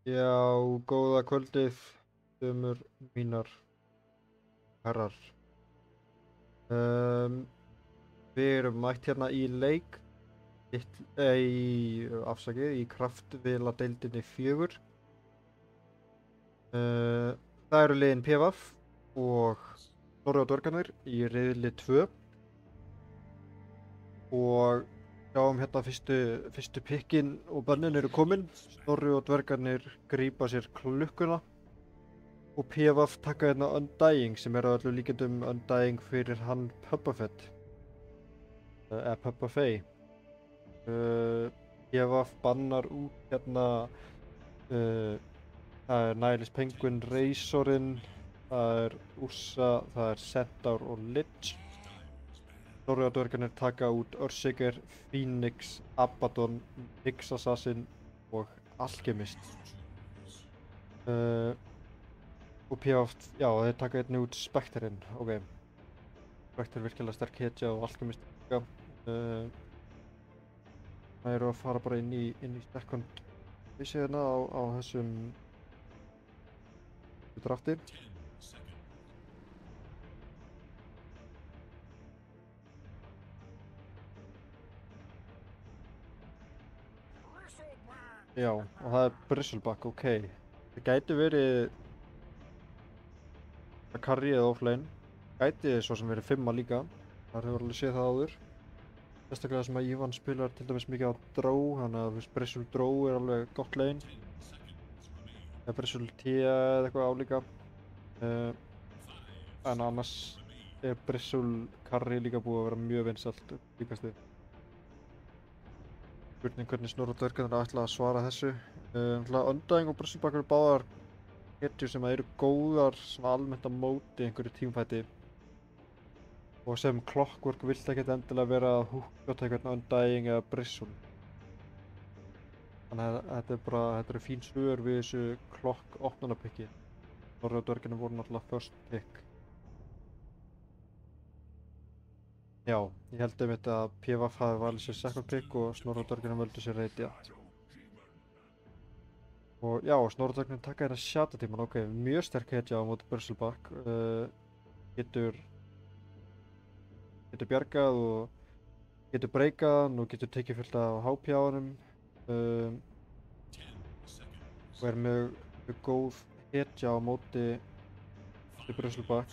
Já, góða kvöldið, dömur mínar, herrar. Um, við erum mætt hérna í leik, í kraftveladeildinni 4. Það eru liðin PVF og Snorri og Dvergarnir í riðli 2 og sjáum hérna fyrstu pikkin og bönnin eru komin. Snorri og Dvergarnir grípa sér klukkuna. Og PVF taka hérna Undying sem er á öllu líkindum Undying fyrir hann Pubba Fett. Eða Pubba Fey. PVF bannar út hérna það er Nihilus Penguin, Razorinn, það er Ursa, það er Centaur og Lich. Snorri og Dvergarnir taka út Earthshaker, Phoenix, Abaddon, Nyx Assassin og Alchemist. Og PVF, já, þeir taka einnig út Spectreinn, ok. Spectre er virkilega sterk hetja og Alchemist líka. Það eru að fara bara inn í sterkund vissi hérna á þessum drafti. Já, og það er Bristleback, ok. Það gæti verið að carry eða offlane. Gæti svo sem verið 5 líka. Það hefur alveg séð það áður. Sérstaklega sem að Ivan spilar til dæmis mikið á draw, þannig að Bristle draw er alveg gott lane. Eða Bristle T eða eitthvað álíka. En annars er Bristle carry líka búið að vera mjög vinsælt líkastið. Spurning hvernig Snorri og Dvergarnir ætla að svara þessu. Undying og Bristleback eru báðar hetjur sem eru góðar svona almennt á móti einhverju teamfighti. Og sem Clockwork vill ekkert endilega vera að húka til einhvern Undying eða Bristle. Þannig að þetta eru fín svör við þessu Clock opnunarpikki. Snorri og Dvergarnir voru náttúrulega first pick. Já, ég held einmitt að PVF hafi valið sér second pick og Snorri og Dvergarnir völdu sér Radiant. Og já, Snorri og Dvergarnir taka hérna Shatter-tíman, ok, mjög sterk hetja á móti Bristleback. Getur bjargað og getur breykað hann og getur tekið fullt af HP á honum. Og er mjög góð hetja á móti Bristleback.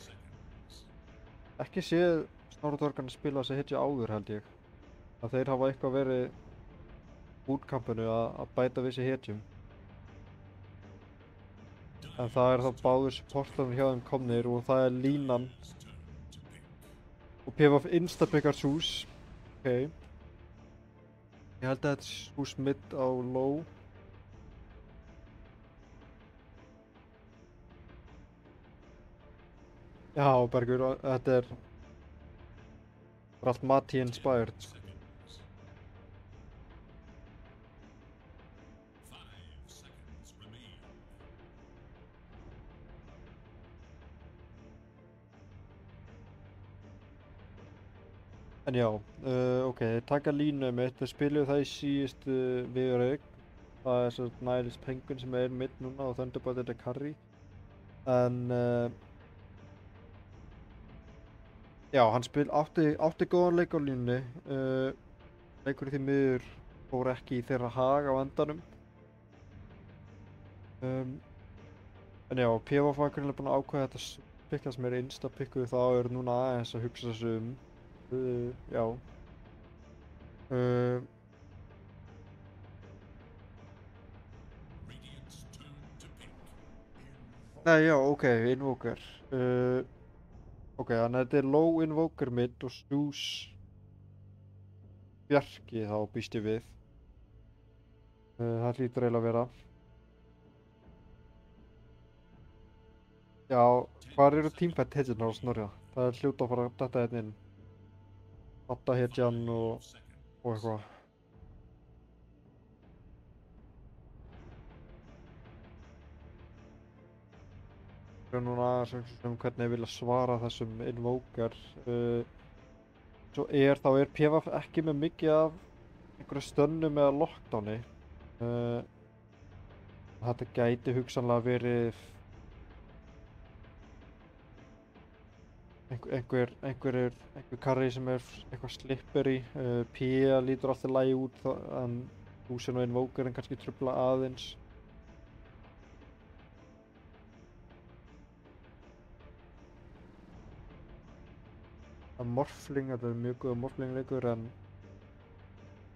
Ekki séð Snorri og Dvergarnir spila þessa hetju áður held ég. Að þeir hafa eitthvað verið bootcampinu að bæta við þessi hetjum. En það er þá báður supportarnir hjá þeim komnir og það er línan. Og PVF instapickar Zeus. Ok. Ég held að þetta er Zeus mid á low. Já, Bergur, þetta er allt Mati inspired. En já, ok, þeir taka línu mitt, þeir spiluðu það í síðustu viðureik. Það er svo Nihilus Penguin sem er mitt núna og Thunderbolt er carry. En já, hann átti góðan leik á línunni. Leikur í því miður fór ekki í þeirra hag á endanum. En já, PVF var greinlega búinn að ákveða þetta pikka sem er insta-pikkuð þá er núna aðeins að hugsa þessu já. Nei, já, ok, Invoker. Ok, þannig að þetta er low Invoker mid og Zeus Bjarki þá býst ég við. Það hlýtur eiginlega að vera. Já, hvar eru teamfight hetjurnar á Snorri? Það er hljóta að fara að detta hérna inn. Batta hetjan og eitthvað. Ég er núna aðeins hvernig ég vilja svara þessum Invoker. Svo þá er PVF ekki með mikið af einhverju stönnum eða lockdowni. Þetta gæti hugsanlega verið einhver karri sem eitthvað slippery. Pía lítur alltaf lægi út en Lúsien og Invokerinn kannski trufla aðeins. Morfling, þetta mjög góð Morfling leikur en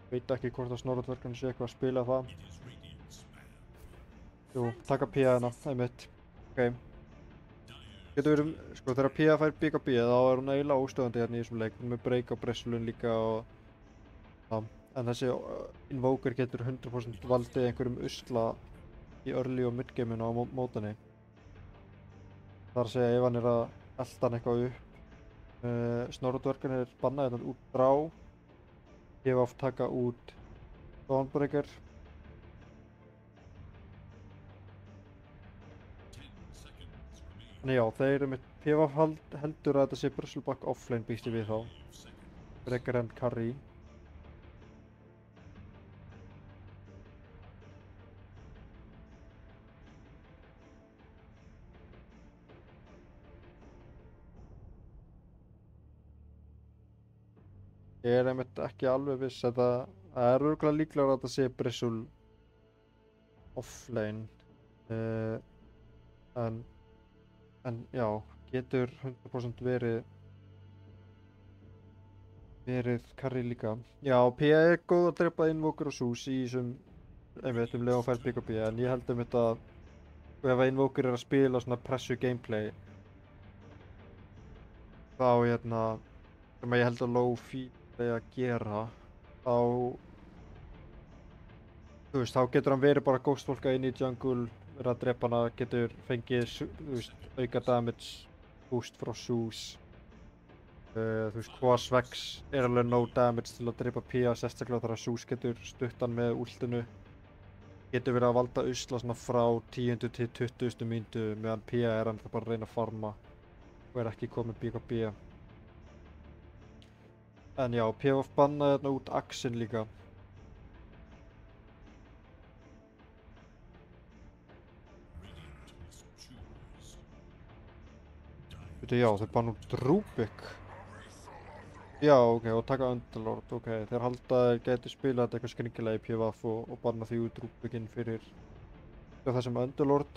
veit ekki hvort að Snorradverkarnir sé eitthvað að spila það. Jú, taka Pía hérna, einmitt. Ok. Getur verið, sko þegar Pía fær BKB þá hún eiginlega óstöðandi hérna í þessum leik. Hún með break á Bressulun líka og en þessi Invoker getur 100% valdið einhverjum usla í early og mid-gameinu á mótinni. Það er að segja ef hann að elta hann eitthvað upp. Snorradverkarnir banna hérna út drá. PvP taka út Dawnbreaker. En já, þeir með PvP heldur að þetta sé Brusselback offlane býst ég við þá. Frekar en carry. Ég er einmitt ekki alveg viss að það er örugglega líklegra að þetta sé Brissul offlane. En já, getur 100% verið carry líka. Já, Pía er góð að drepa Invoker og Zeus í þessum einmitt leið og fær BKB en ég held einmitt að ef Invoker er að spila svona pressu gameplay þá sem ég held að Low-Fi að gera þá þú veist, þá getur hann verið bara ghostfólka inn í jungle, verið að drepa hana, getur fengið þú veist, auka damage boost frá Zeus. Þú veist, Quas Vex er alveg no damage til að drepa Pía, sérstaklega þegar Zeus getur stutt hann með últinu. Getur verið að valda usla svona frá 10. til 20. mínútu meðan Pía er ennþá bara að reyna að farma og er ekki komið BKB. En já, PvP bannaði hérna út Axin líka. Veitu, já, þeir banna út Rubik. Já, ok, og taka Underlord, ok. Þeir halda að þeir geti spilað þetta eitthvað skringilega í PvP og banna því út Rubikinn fyrir þessum Underlord.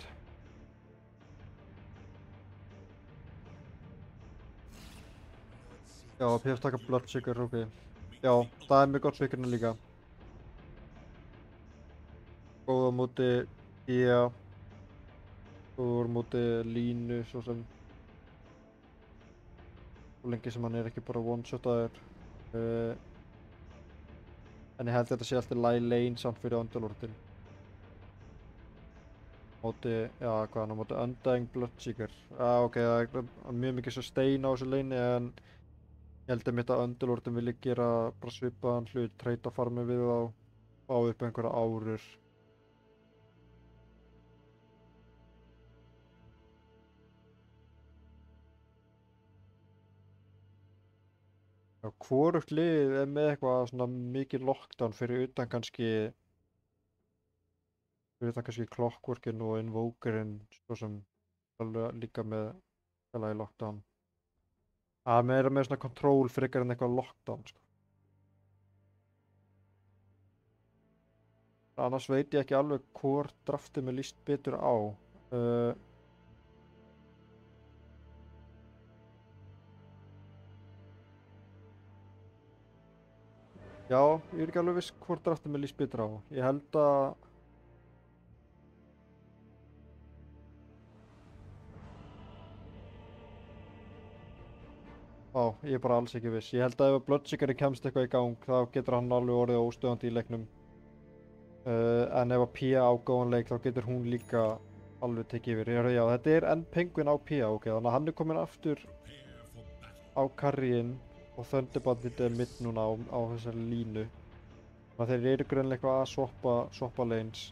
Já, PvP taka Bloodseeker, ok. Já, það er mjög gott fyrir hérna líka. Góð á móti Pía. Góður á móti Línu, svo sem. Svo lengi sem hann er ekki bara one-shotaður. En ég held að þetta sé alltaf lane samt fyrir Underlordin. Móti, já, hvað hann á móti Undying Bloodseeker. Já, ok, það er mjög mikið sustain á þessu lane'i en ég held einmitt að Underlordin vilji gera bara svipaðan hlut, treyta farmi við þá, fá upp einhverja árur. Já, hvorugt lið er með eitthvað svona mikið lockdown fyrir utan kannski Clockworkin og Invokerinn, svo sem líka með í lockdown. Það er meira með svona control frekar en eitthvað lockdown, sko. Annars veit ég ekki alveg hvort draftið mér líst betur á. Já, ég er ekki alveg viss hvort draftið mér líst betur á. Ég held að ég er bara alls ekki viss. Ég held að ef Bloodseekeri kemst eitthvað í gang þá getur hann alveg orðið óstöðandi í leiknum. En ef að Pía á góðan leik þá getur hún líka alveg tekið yfir. Já, þetta er enn Penguin á Pía, ok, þannig að hann er komin aftur á carryinn og Thunderbandit er mitt núna á þessari línu. Þannig að þeir eru greinilega eitthvað að swappa lanes.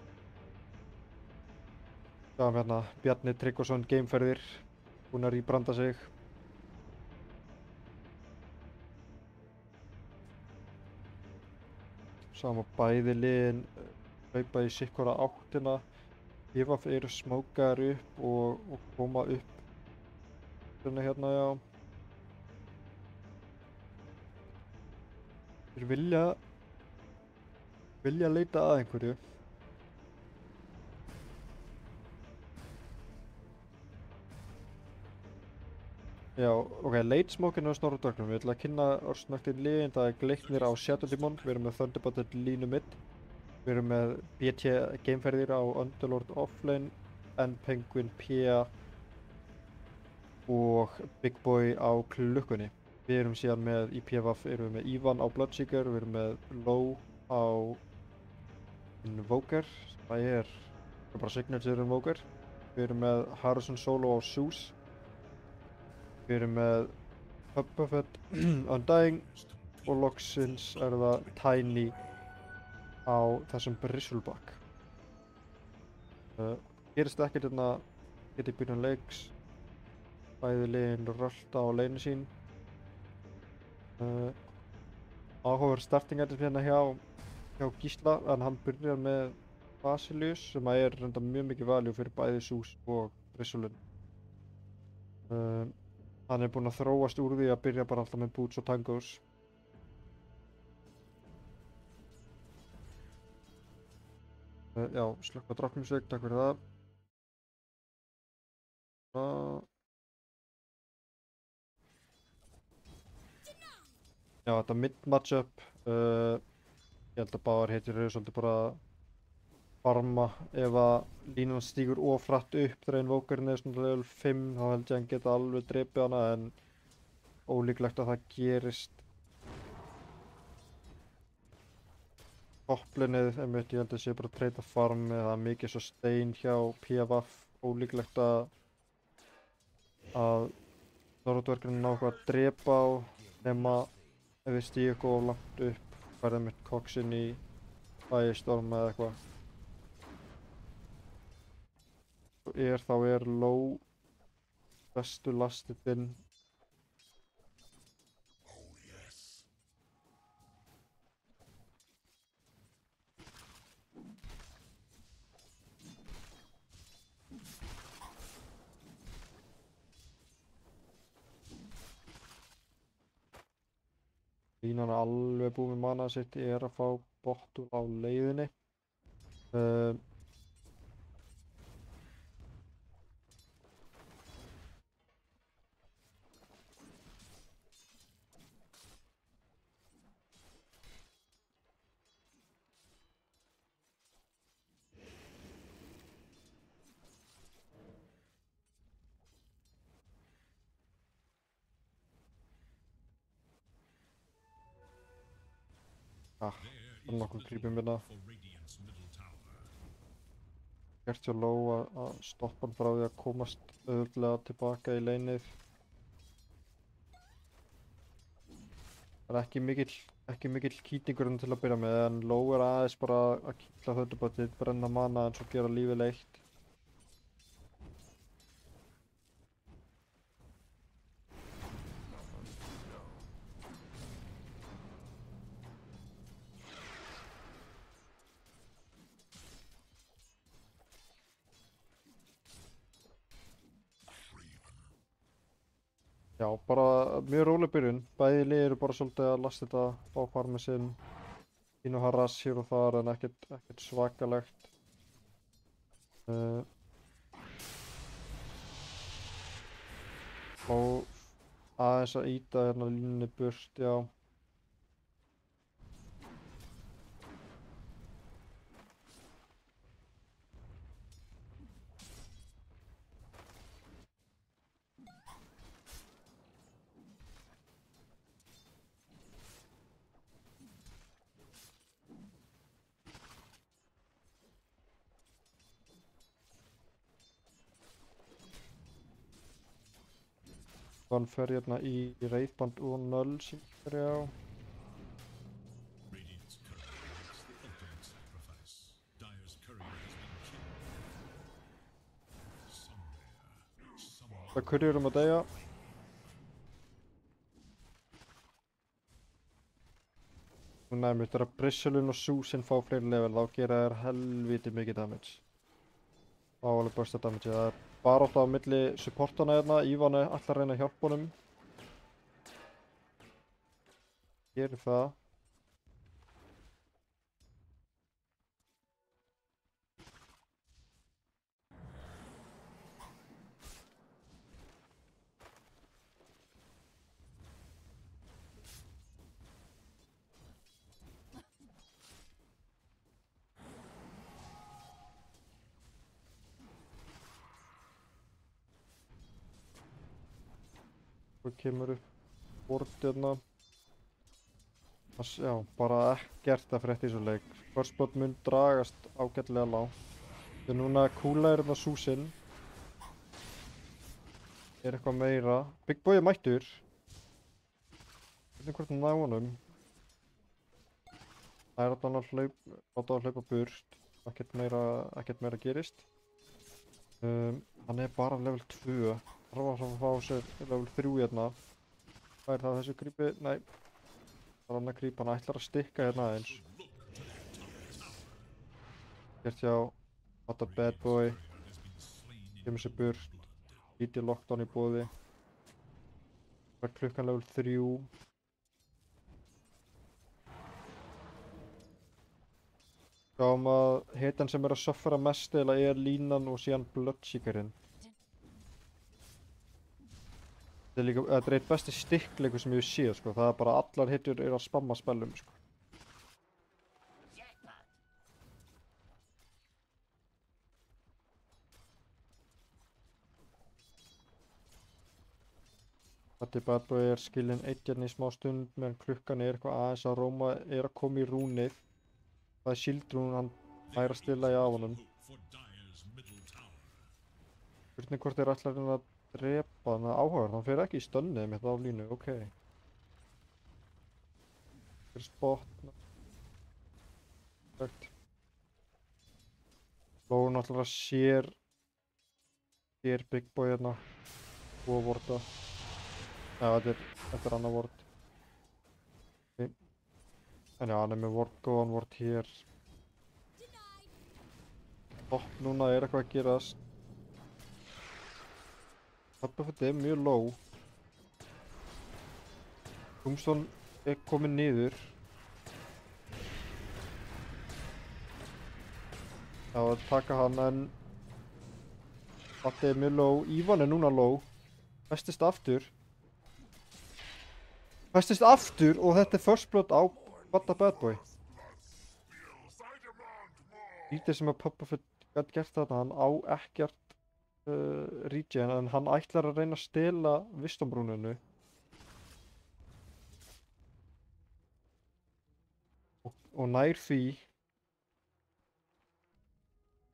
Sjáum hérna, Bjarni Tryggvason gameferðir, búinn að rýbranda sig. Sjáum að bæði liðin hlaupa í sitt hvora áttina. PvP eru smókaðar upp og koma upp svona hérna, já. Þeir vilja leita að einhverju. Já, ok, late smokeinn á Snorra Dvergnum. Við ætlum að kynna örsnögt í liðin. Það er Gleiknir á Shadow Demon. Við erum með Thunderbolted línu mid. Við erum með BT gameferðir á Underlord offlane, N-Penguin P og Big Boy á klukkunni. Við erum síðan með í PvP erum við með Ivan á Bloodseeker, við erum með Low á Invoker, það er bara signature Invoker. Við erum með Harrison Solo á Zeus. Við erum með Puppet Undying og loksins er það Tiny á þessum Bristleback. Gerist ekkert hérna, getið byrjun leiks. Bæði liðin rölda á leinu sín. Áhugaverð starting item hérna hjá Gísla, en hann byrjar með Basilius sem er reynda mjög mikið value fyrir bæði Zeus og Bristlun. Hann er búinn að þróast úr því að byrja bara alltaf með boots og tangos. Já, slökka drottnumsveik, takk fyrir það. Já, þetta mid matchup, ég held að báðar hetjur eru svolítið bara að farma. Ef að línan stígur of hratt upp þegar Invokerinn er svona level 5, þá held ég að hann geta alveg drepið hana, en ólíklegt að það gerist. Toplinið, einmitt, ég held að sé bara að treyta farm eða mikið svo stein hjá PvP. Ólíklegt að Snorra Dvergurinn ná eitthvað að drepa á, nema ef við stígum eitthvað of langt upp, verðum mitt koksinn í Firestorm eða eitthvað. Þá er Low bestu lastitinn. Línan er alveg búið með manað sitt, er að fá bottul á leiðinni. Það er nokkuð creepum hérna. Gert hjá Low að stoppa hann frá því að komast auðvitað tilbaka í leinið. Það er ekki mikill kýtingurinn til að byrja með, en Low er aðeins bara að kýtla Thunderboltið, brenna mana en svo gera lífið leitt. Já, bara mjög róleg byrjun. Bæði lið eru bara svolítið að lasta þetta, fá farmið sinn, pínu harass hér og þar, en ekkert svakalegt. Og aðeins að ýta hérna línunni burt, já. Hann fer hérna í reiðband og null sem fer ég á. Það kurjur að deyja. Núna einmitt þegar Bristlun og Zeusinn fá fleiri level, þá gera þær helviti mikið damage. Á alveg bursta damage. Það er barátta á milli supportana hérna. Ívan er alltaf að reyna að hjálpa honum. Gerir það. Svo kemur upp bort hérna. Já, bara ekkert að frétta í þessu leik. First blood mun dragast ágætlega langt. Þetta er núna kúla hérna súsinn. Er eitthvað meira. Big Boy er mættur. Hvernig hvort hann ná honum. Það er allan að hlaupa burt. Ekkert meira gerist. Hann er bara level 2. Þarf að fá sér level 3 hérna. Hvað er það þessu grípi? Nei. Það er hann að grípa. Hann ætlar að stikka hérna aðeins. Gert hjá What a Bad Boy. Kemur sér burt. Lítið lockdown í boði. Það er klukkan level 3. Sjáum að hitan sem er að suffera mest eða er línan og síðan Bloodseekerinn. Þetta er eitt besti stikkleikur sem ég hef séð, sko. Það er bara allar hitur að spamma spellum, sko. Þetta Bad Boy er skilinn einn hérna í smá stund meðan klukkan er eitthvað aðeins að róma er að koma í rúnið. Það er Shieldrún, hann fær að stilla í af honum. Spurning hvort þeir ætla að drepa hann áhugaður, hann fer ekki í stönnið mitt á línu, ok. Þetta er spot. Perfekt. Lóun alltaf sér Big Boy hérna. Og vorta. Já, þetta er annar vort. Okay. En já, hann er með vort, góðan vort hér. Núna er eitthvað að gerast. Þetta er mjög low. Tombstone er komin niður. Já, að taka hann en þetta er mjög low. Ívan er núna low. Festist aftur og þetta er first blood á What a Bad Boy. Lítið sem að Puppafett gæti gert þetta, hann á ekkert regen en hann ætlar að reyna að stela Wisdomrúninu. Og nær því.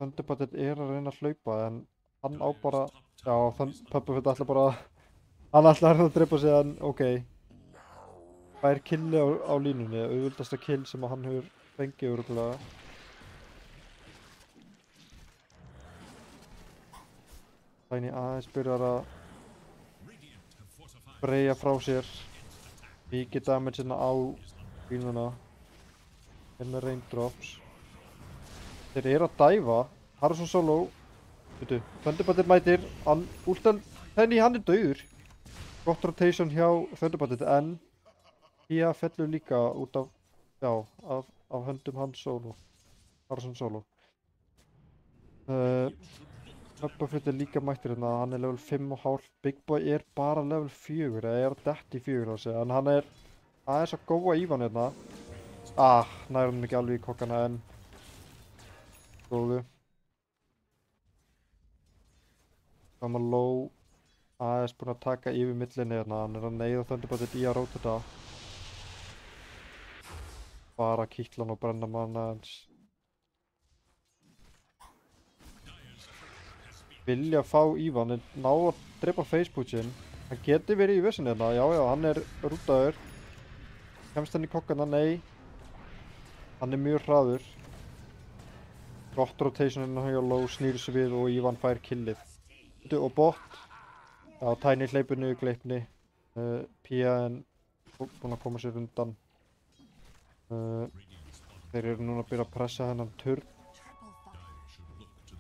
Thunderbird er að reyna að hlaupa en hann á bara, já, Puppafett ætlar bara, hann ætlar að drepa sig en ok. Fær killi á línunni, auðvöldasta kill sem hann hefur fengið örugglega. Tiny aðeins byrjar að breyja frá sér. Mikið damage hérna á línuna. Er með raindrops. Þeir eru að dæfa. Harrison solo. Veitu, Thunderbird mætir. Tiny, hann er dauður. Gott rotation hjá Thunderbird en Pia fellur líka út af, já, af höndum hans solo. Harrison solo. Puppafett er líka mættur hérna, hann er level 5,5. Big Boy er bara level 4, eða er dett í 4 á sig, en hann er aðeins að góa Ívan hérna. Nær hann ekki alveg í kokkana en góðu. Gamma low, aðeins búinn að taka yfir millinni hérna, hann er að neyða Thunderbird í að róta þetta. Bara kýtla hann og brenna mann aðeins. Vilja fá Ívan, en ná að drepa faceputchin. Hann geti verið í vessinni hérna, já, hann er rútaður. Kemst hann í kokkana? Nei. Hann er mjög hraður. Gott rotation hérna hjá low, snýr sig við og Ívan fær killið. Og bot. Já, Tiny hleypur niður gleipni. Pia er búinn að koma sér undan. Þeir eru núna að byrja að pressa hennan turn.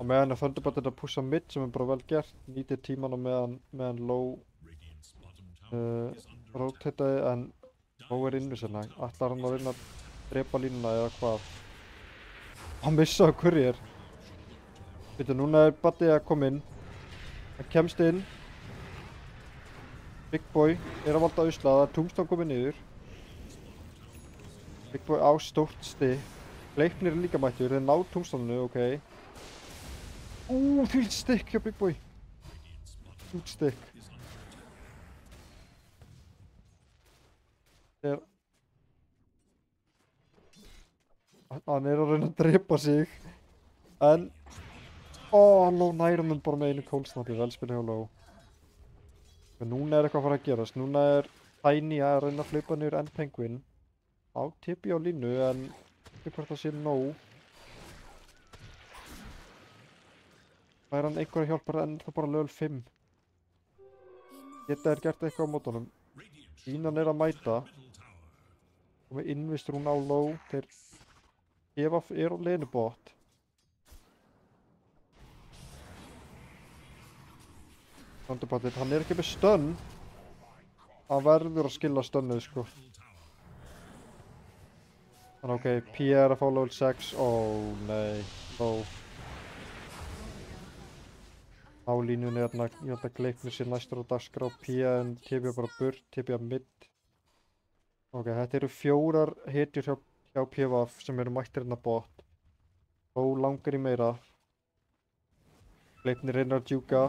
Á meðan er Thunderbolt að pússa mid sem bara vel gert. Nýtir tíman á meðan Low rotataði en Low inni sinna. Ætlar hann að reyna að drepa línuna eða hvað? Hann missaði courier. Veitu, núna Buddy að koma inn. Hann kemst inn. Big Boy að valda usla. Það Tombstone komið niður. Big Boy á stórt stig. Leiknir líka mættur. Þeir ná Tombstone-unu, ok. Fyllt stikk hjá Big Boy. Fyllt stikk. Hann að reyna að drepa sig. En Low nærum hann bara með einu kólsnappi. Velspilið hjá Low. En núna eitthvað að fara að gerast. Núna Tiny að reyna að hlaupa niður en Penguin. Á tippi á línu en ekki hvort það sé nóg. Það hann einhverja hjálpar en það bara level 5. Geta gert eitthvað á mótunum. Línan að mæta. Og með innvistur hún á Low. Þeir gefa á lenubot. Thunderboltið, hann ekki með stun. Hann verður að skilla stunnuð sko. Þannig ok, P að fá level 6. Nei, Low. Á línunni ég held að Gleipnir sé næstur á dagskrá. P en TB bara burt, TB mid. Ok, þetta eru 4 hetjur hjá PVF sem eru mættir hérna bot. Low langar í meira. Gleipnir reynir að djúka.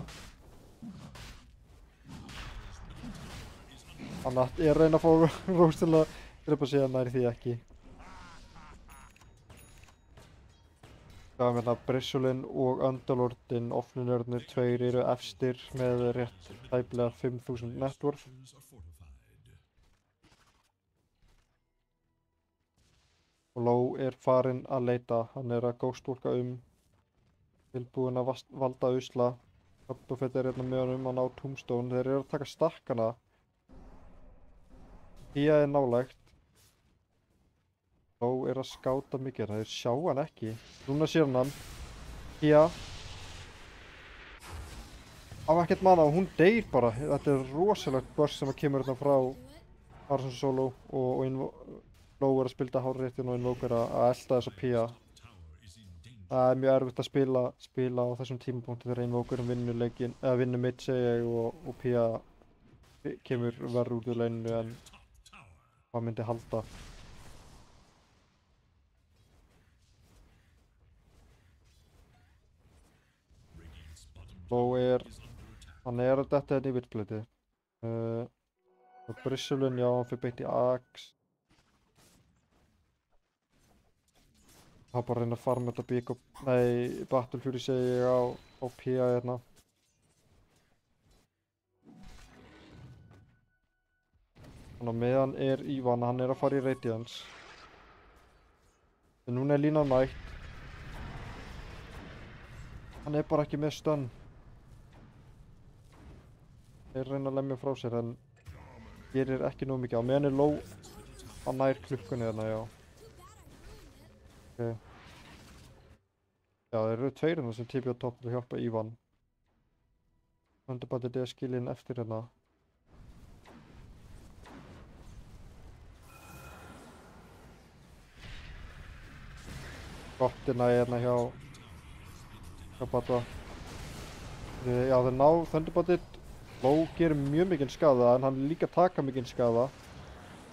Hann að reyna að fá Rose til að drepa sig en næri því ekki. Það er hérna Brissulinn og Underlordinn, offlinörnir 2 eru efstir með rétt tæplega 5000 networth. Og Low farinn að leita, hann að ghostwalka tilbúinn að valda usla. Buffett hérna með honum að ná Tombstone, þeir eru að taka stakkana. Pia nálægt. Low að skáta mikið, þeir sjá hann ekki. Núna sér hann. Pia. Á ekkert mana og hún deyr bara. Þetta rosalegt burst sem kemur hérna frá Arsons Solo og Low að spilta hárréttin og Invoker að elta þessa Pia. Það mjög erfitt að spila á þessum tímapunkti þegar Invokerum vinnur leikinn, eða vinnur mid segi ég og Pia kemur verður út úr leininu en hvað myndi halda. Low hann að detta hérna í virtbliti. Brissulinn, já, hann fyrir beitt í Axe. Það er bara að reyna að farma þetta Battle Fury segi ég á Pia hérna. Þannig að meðan Ivan, hann að fara í Radiance. En núna línan mætt. Hann bara ekki með stun. Þeir reyna að lemja frá sér en gerir ekki nóg mikið. Á meðan Low að nær klukkunni hérna, já. Okay. Já, þeir eru 2 hérna sem TB á topp til að hjálpa Ivan. Thunderboltið skilinn eftir hérna. Gottina hérna hjá Bata. Já, þeir ná Thunderboltið. Low gerir mjög mikinn skaða en hann líka taka mikinn skaða.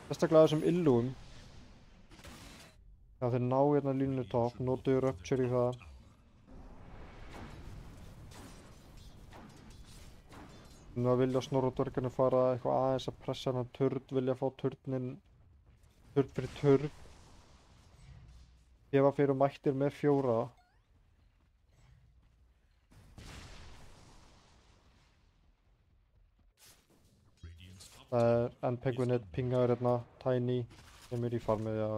Sérstaklega þessum illúum. Já, þeir ná hérna línu topp, notuðu Rupture í það. Nú vilja Snorri og dvergarnir fara eitthvað aðeins að pressa hann turn, vilja fá turn fyrir turn. Gefa fyrir mættir með 4. Það en Penguin pingaður hérna, Tiny, sem í farmið, já.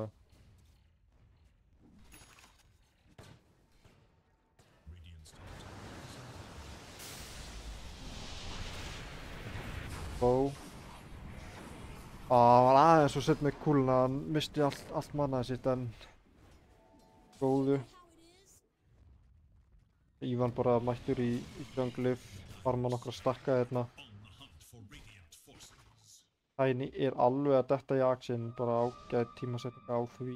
Hann var aðeins og sett með kúluna, hann misti allt mannaði sitt en góðu. Ívan bara mættur í junglið, farma nokkra stakka hérna. Tiny er alveg að detta í aksinn, bara ágæð tímasetning á því.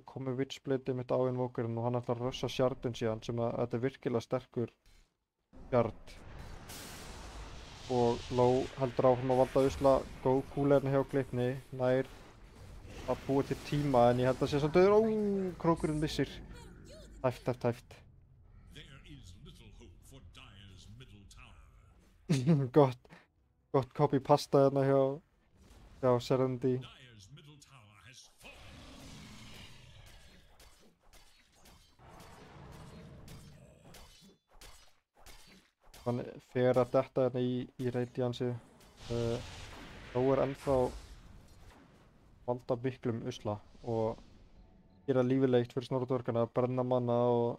Komið Witchblade mitt á Invokerinn og hann ætlar að rössa shardin síðan sem að þetta er virkilega sterkur shard. Og Low heldur áfram að valda usla, góð kúlerni hjá Gleipni, nær að búa til tíma en ég held að sé samt auður, krókurinn missir. Tæft. Gott copy pasta hérna hjá Serenity. Hann fer að detta hérna í Radiansi. Þá er ennþá valda miklum usla og gera lífið leitt fyrir Snorradverkana að brenna manna og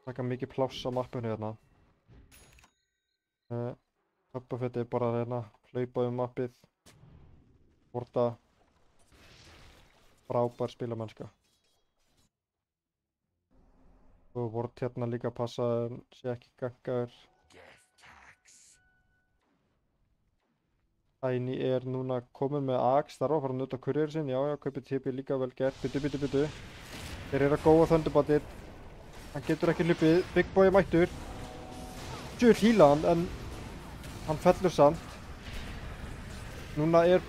taka mikið pláss á mappinu hérna. Höppafett er bara að reyna að hlaupa mappið. Vorta frábær spilamennska. Og Vort hérna líka að passa en sé ekki gangaður. Tiny er núna komin með Axe, þarf að fara að nota courier sinn, já, kaupið TP líka vel gert, byttu. Þeir eru að góða Thunderboltið, hann getur ekki hlupið, Big Boy er mættur. Djúvill híla hann, en hann fellur samt. Núna er...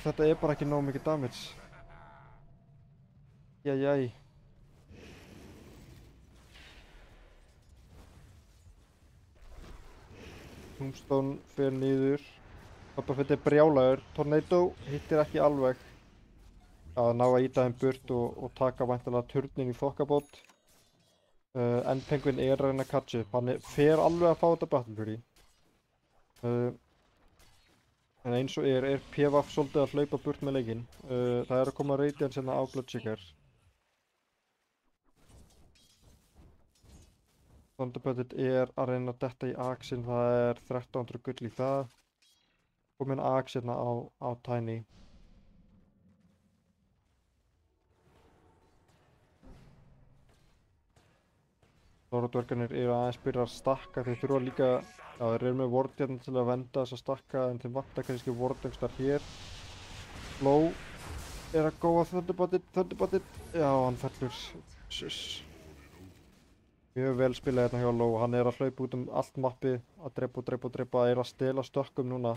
þetta er bara ekki nóg mikið damage. Jæjæj. Tombstone fer niður. Höppafett er brjálaður. Tornado hittir ekki alveg. Að ná að íta þeim burt og taka væntanlega turnin í þokkabót. En Penguin er að reyna að catcha upp. Hann fer alveg að fá þetta Battle Fury. En eins og er PvF svolítið að hlaupa burt með leikinn. Það er að koma Radiance hérna á Bloodseeker. Thunderboltið er að reyna að detta í Axinn, það er 1300 gull í það. Komin Axe hérna á Tiny. Snorradverkarnir eru aðeins byrja að stakka, þeir þurfa líka, já þeir eru með ward hérna til að venda þess að stakka en þeim vantar kannski ward einhvers þar hér. Low er að góða Thunderboltið, já hann fellur. Mjög vel spilað hérna hjá Low, hann er að hlaupa út allt mappið, að drepa, er að stela stökkum núna.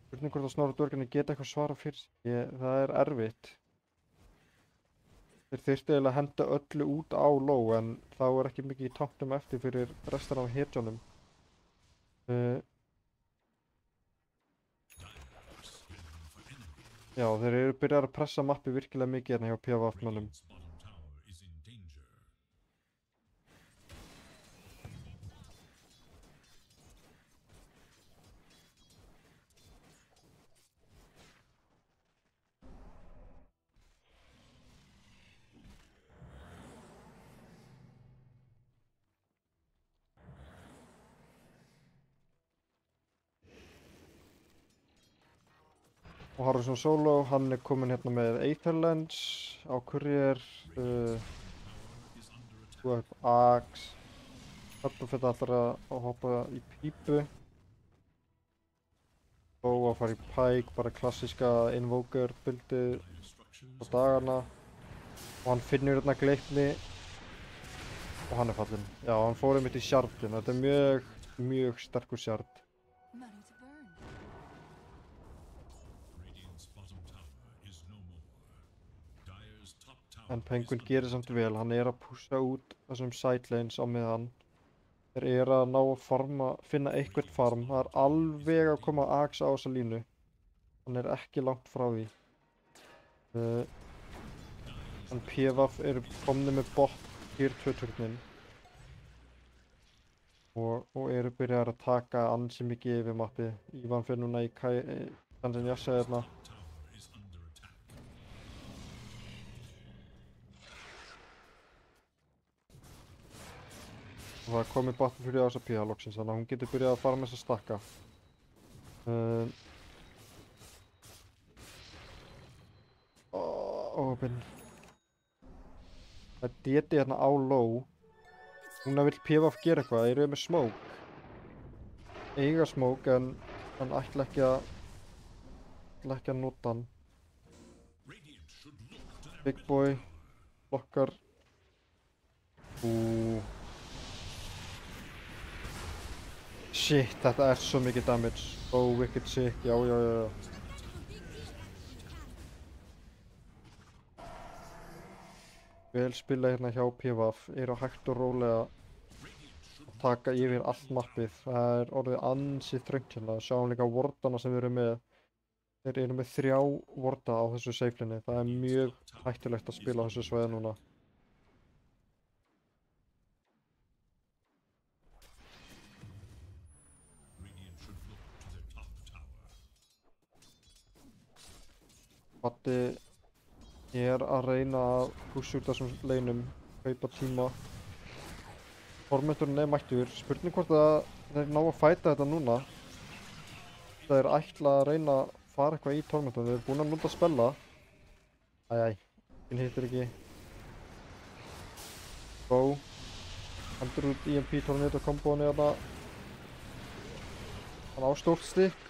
Spurning hvort að Snorradverkarnir geta eitthvað svara fyrir. Það er erfitt. Þeir þyrftu eiginlega að henda öllu út á Low en þá er ekki mikið í tanknum eftir fyrir restan af hetjónum. Já, þeir eru byrjað að pressa mappið virkilega mikið hérna hjá PvF-mönnum. Og Harrison Solo, hann er komin hérna með Aetherlands á courier, Axe, Höppafett ætlar að hoppa í pípu. Og að fara í Pike, bara klassíska Invoker buildið á dagana. Og hann finnur hérna Gleipni og hann er fallinn. Já, hann fór einmitt í shardin, þetta er mjög sterkur shard. En Penguin gerir samt vel, hann er að pússa út þessum sidelanes á meðan. Þeir eru að ná að finna eitthvert farm, það er alveg að koma Axe á þessa línu. Hann er ekki langt frá því. En PvF eru komnir með bot tier 2 turnin. Og eru byrjað að taka ansi mikið yfir mappið. Ívan fyrir núna í Tanzaniassa hérna. Og það er komið Battle Fury á þessa PvP loksins, þannig að hún getur byrjað að fara með þessa stakka. Open. Það er DD hérna á low. Núna vill PvF gera eitthvað, þeir eru með smoke. Eiga smoke en hann ætla ekki að nota hann. Big boy blokkar. Shit, þetta er svo mikið damage. Wicked sick, já. Vel spila hérna hjá PvF, eru hægt og rólega að taka yfir allt mappið. Það er orðið ansi þröngt hérna. Sjáum líka wardana sem við erum með. Þeir eru með 3 warda á þessu safe-linni. Það er mjög hættulegt að spila á þessu svæði núna. Batti er að reyna að pusha út þessum leinum, kaupa tíma. Tormenturinn er mættur. Spurning hvort að þeir ná að fæta þetta núna. Það er ætla að reyna að fara eitthvað í tormenturinn. Þeir eru búin að nota að spella. Hinn hittir ekki. Go. Hendur út EMP tornado kombóni þarna. Hann á stórt stikk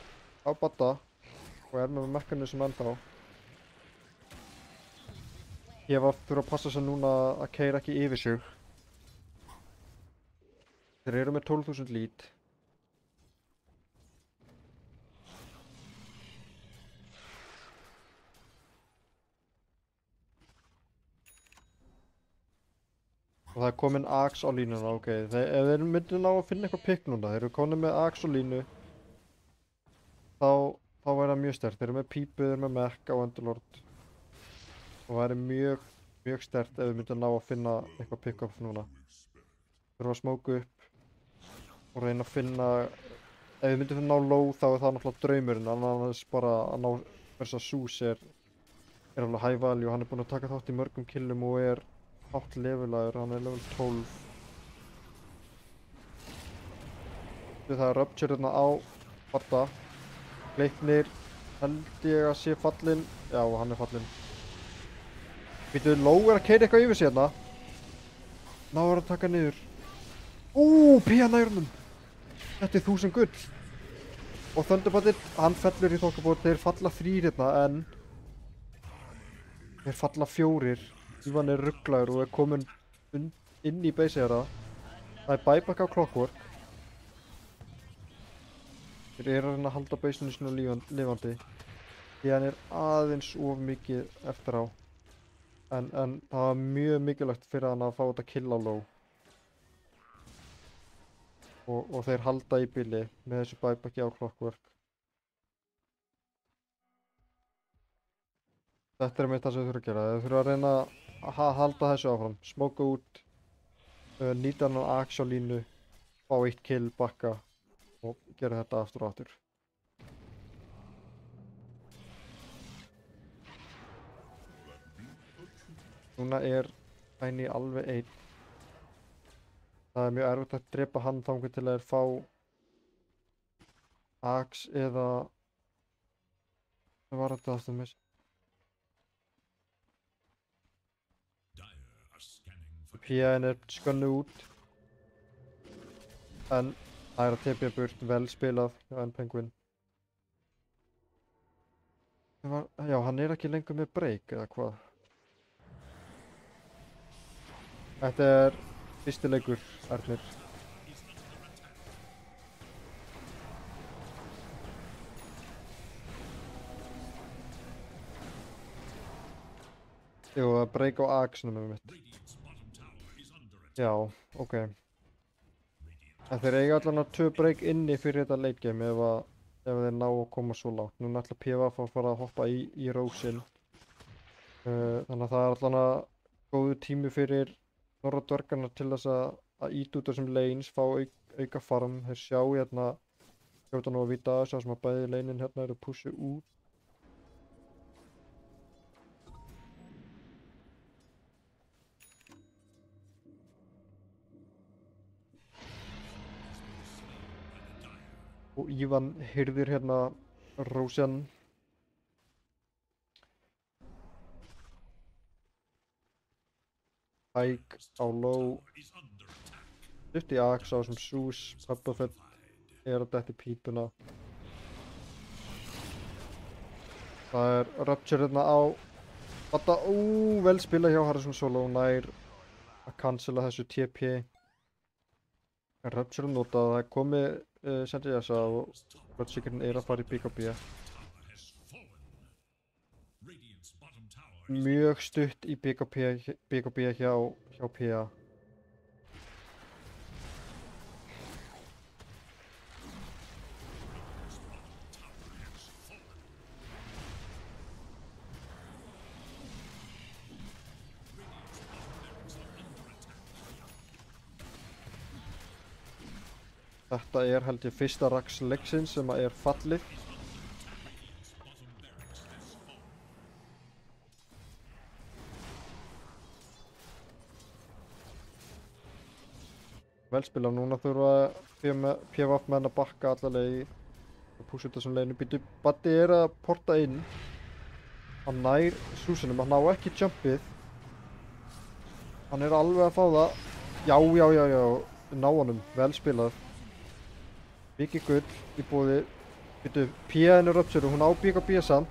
á Batta og er með mekanism ennþá. Ég var fyrir að passa sig núna að keyra ekki yfir sig. Þeir eru með 12.000 lead. Og það er komin Axe á línuna, ok. Ef þeir myndu ná að finna eitthvað pick núna, þeir eru komin með Axe á línu, þá væri það mjög sterkt. Þeir eru með pípu, þeir eru með mech á Underlord. Og það er mjög sterkt ef við myndum ná að finna eitthvað pick-up núna. Þurfum að smóka upp og reyna að finna... Ef við myndum ná low þá er það náttúrulega draumurinn, annars bara að ná versa Zeus er alveg high value. Hann er búinn að taka þátt í mörgum killum og er hátt levelaður, hann er level 12. Það er Rupture hérna á Batta. Leiknir held ég að sé fallinn. Já, hann er fallinn. Býtuðu, low er að keyra eitthvað yfir sig hérna. Náður að taka niður. Pía nærunum. Þetta er 1000 gull. Og Thunderboltinn, hann fellur í þokkabót. Þeir falla 3 hérna en þeir falla 4. Ívan er rugglaður og er komin inn í base þeirra. Það er buyback á Clockwork. Þeir eru að reyna að halda baseinu sinu lifandi. Því hann er aðeins of mikið eftir á. En það var mjög mikilvægt fyrir hann að fá þetta kill á low. Og þeir halda í bili með þessu buybacki á Clockwork. Þetta er mitt það sem þau þurfa að gera. Þau þurfa að reyna að halda þessu áfram. Smóka út, nýta hann á Axe á línu, fá 1 kill, bakka og gera þetta aftur og aftur. Núna er Tiny alveg einn. Það er mjög erfitt að drepa hann þangað til að þeir fá Axe eða... Hvað var þetta aftur með þessu? PN er skönnu út. En það er að tepja burt, vel spilað hjá N-Penguin. Já, hann er ekki lengur með break eða hvað? Þetta er fyrsti leikur, Ernir. Jú, að break á Axe-num með mitt. Já, ok. En þeir eiga allan að 2 break inni fyrir þetta late game ef þeir ná að koma svo lágt. Núna ætla PvF að fara að hoppa í Rósin. Þannig að það er allan að góðu tími fyrir Norra dvergarna til þess að íta út þessum lanes, fá auka farm. Þeir sjá hérna, hljóta nú að vita þess að bæði lanein hérna eru pushu út. Og Ívan hirðir hérna Rósian. Pike á low. Stutt í Axe á þessum Zeus. Puppafett er að detta í pípuna. Það er Rupture hérna á Vata, vel spila hjá Harrison Solo, nær að cancela þessu TP. Rupture notað, það er komið Sendiasa og Bloodseekerinn er að fara í BKB. Mjög stutt í BKB hjá PA. Þetta er held ég fyrsta Rax leiksins sem er fallið. Velspila núna þurfa PvP menn að bakka alla leið og púsa út þessum leiðinu. Býtu, Baddi er að porta inn. Hann nær Zeus'inum, hann ná ekki jumpið. Hann er alveg að fá það. Já, ná honum, vel spilað. Mikið gull í bóði. Býtu, P-in er Rupture, hún á BKB samt.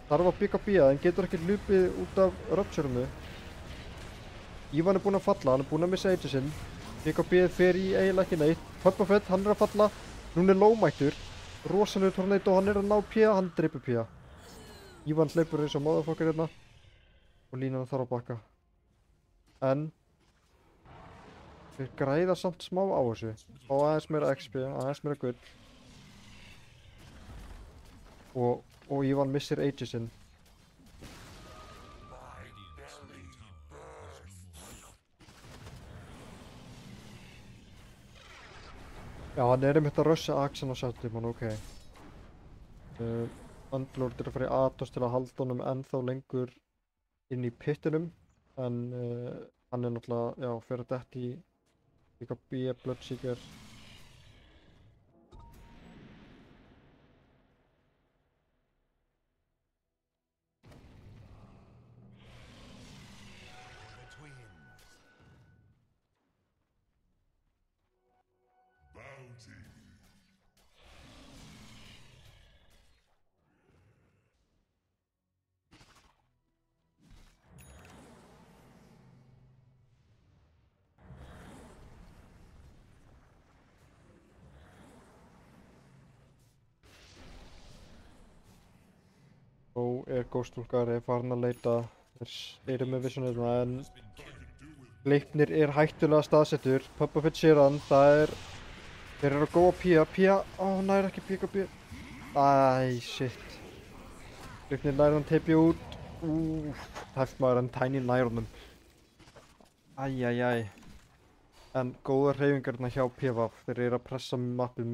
Þarf að BKB, en getur ekki hlupið út af Rupture-unu. Ívan er búinn að falla, hann er búinn að missa Aegis sinn. BKB fer í eiginlega ekki neitt. Puppafett, hann er að falla. Núna er low-mættur. Rosalegur tornado, hann er að ná P, hann dreipur P. Ívan hleypur eins og motherfucker hérna. Og línan þarf að bakka. En þeir græða samt smá á þessu. Fá aðeins meira XP, aðeins meira gull. Og Ívan missir Aegis sinn. Já, hann er einmitt að rössa Axan á Saturn, ok. Underlord er að fara í Atos til að halda honum ennþá lengur inn í pittinum. En hann er náttúrulega, já, fyrir að detta í BKB, Bloodseeker. Og Ghostwalker er farin að leita. Þeir eru með visionirna en Gleipnir er hættulega staðsettur. Puppafett sér hann, þeir eru að góða Pía. Pía, nær ekki BKB. Shit. Gleipnir nær hann teipi út. Tæft maður en Tiny nær honum. En góða hreyfingarna hjá PvP. Þeir eru að pressa mappið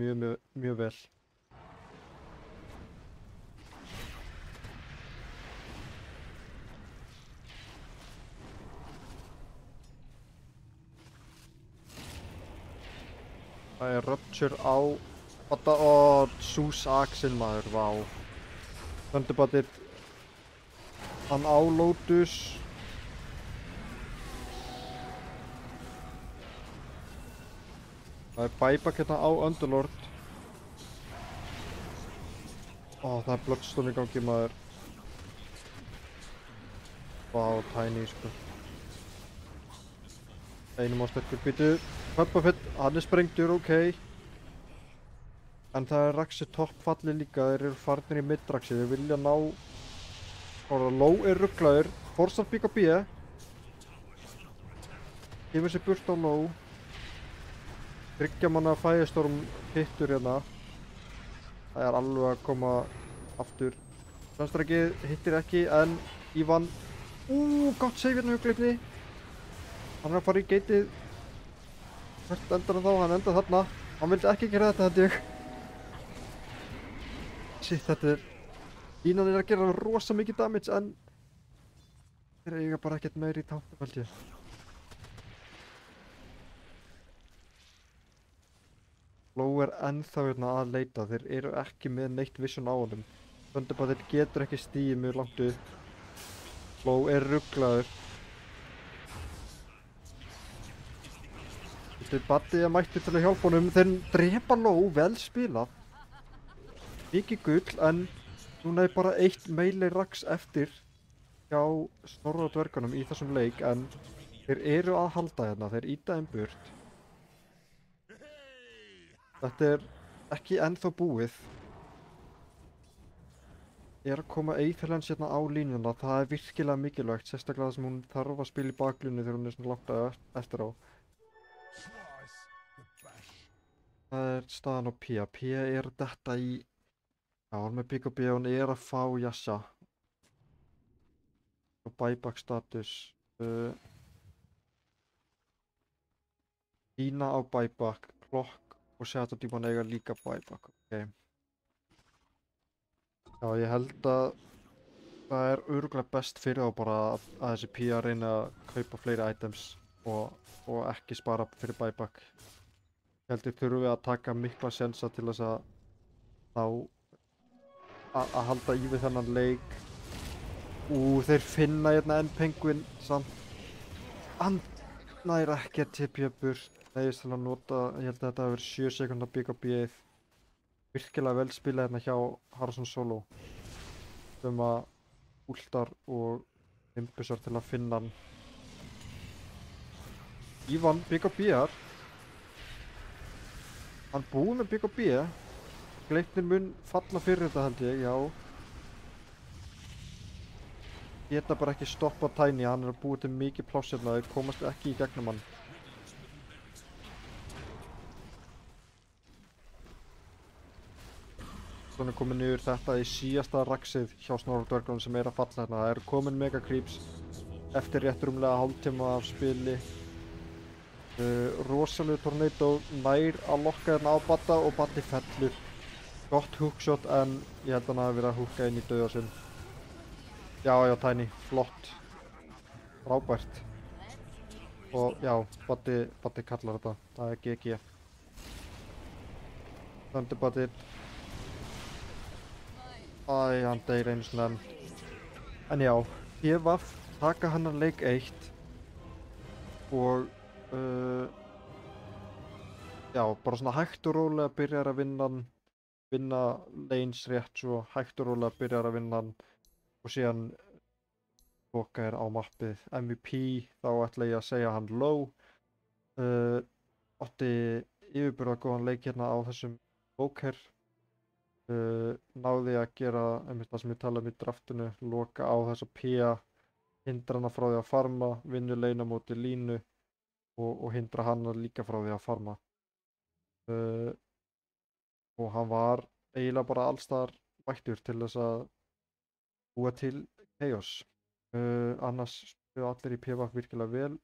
mjög vel. Það er Rupture á Badda og Zeus Axel maður, vá. Thunderboltið. Hann á Lotus. Það er buyback hérna á Underlord. Það er Bloodstone í gangi maður. Vá, Tiny sko. Einum á sterkur býtu. Puppafett, hann er sprengtur, ok. En það er Raxi toppfalli líka, þeir eru farnir í mid-Raxi, þeir vilja ná... Low er rugglaður, force af BKB. Gefur sér burt á low. Tryggja manna Firestorm hittur hérna. Það er alveg að koma aftur. Sannstrækið hittir ekki, en Ívan... gott save hérna hjá Gleipni. Hann er að fara í gateið. Hvert endar hann þá? Hann endar þarna. Hann vildi ekki gera þetta, held ég. Shit, þetta er... Línan er að gera rosa mikið damage, en... Þeir eiga bara ekkert meiri í tankum, held ég. Low er ennþá hérna að leita. Þeir eru ekki með neitt vision á honum. Thunderboltið getur ekki stigið mjög langt upp. Low er rugglaður. Baddi mætti til að hjálpa honum. Þeir drepa Ló, vel spilað. Mikið gull, en núna bara 1 melee rax eftir hjá Snorra og dvergunum í þessum leik, en þeir eru að halda hérna, þeir ýta burt. Þetta ekki ennþá búið. Að koma Eyþelens hérna á línuna, það virkilega mikilvægt, sérstaklega þar sem hún þarf að spila í baklínu þegar hún svona langt eftir á. Það staðan á Pía. Pía detta í... Já, hún með BKB og hún að fá Yasha. Og buyback status. Ína á buyback, Klokk og Shadow-dímon eiga líka buyback. Ok. Já, ég held að það örugglega best fyrir þá bara að þessi Pía reyna að kaupa fleiri items og ekki spara fyrir buyback. Ég held að þurfum við að taka mikla sjensa til þess að að halda í við þennan leik. Þeir finna hérna enn Penguin samt. Hann nær ekki að tipja burt. Neyðist til að nota, ég held að þetta hafi verið 7 sekúndar BKB-ið. Virkilega vel spilað hérna hjá Haraldsson Solo. Sem að últar og imbusar til að finna hann. Ívan BKB-ar. Hann búið með BKB. Gleipnir mun falla fyrir þetta held ég, já. Geta bara ekki stoppa Tiny, hann að búið til mikið pláss hérna, þeir komast ekki í gegnum hann. Svona komin niður þetta í síðasta raxið hjá Snorra og dvergunum sem að falla hérna. Það komin mega creeps eftir rétt rúmlega hálftíma af spili. Rosalegu tornado nær að lokka hérna á Badda og Baddi fellur. Gott hookshot, en ég held að hann hafi verið að hooka inn í dauða sinn. Já, Tiny, flott. Frábært. Og já, Baddi kallar þetta. Það GG. Þannig Baddi. Hann deyr einu sinni enn. En já, TVF taka hennar leik 1. Og já, bara svona hægt og rólega byrjar að vinna lanes rétt, svo hægt og rólega byrjar að vinna hann og síðan loka á mappið. MVP, þá ætla ég að segja hann low. Átti yfirburða góðan leik hérna á þessum Joker. Náði að gera það sem ég talaði í draftinu, loka á þessa Pía, hindra hana frá því að farma, vinnu lane á móti línu og hindra hana líka frá því að farma. Og hann var eiginlega bara allstaðar mættur til þess að búa til chaos. Annars spilaði allir í PvP virkilega vel.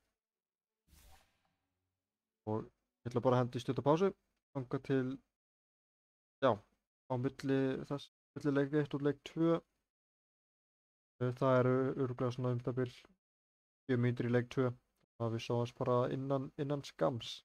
Og ég ætla bara að henda í stutta pásu, þangað til, já, á milli leik 1 og leik 2. Það eru örugglega svona það bil 4 mínútur í leik 2. Það við sjáumst bara innan skams.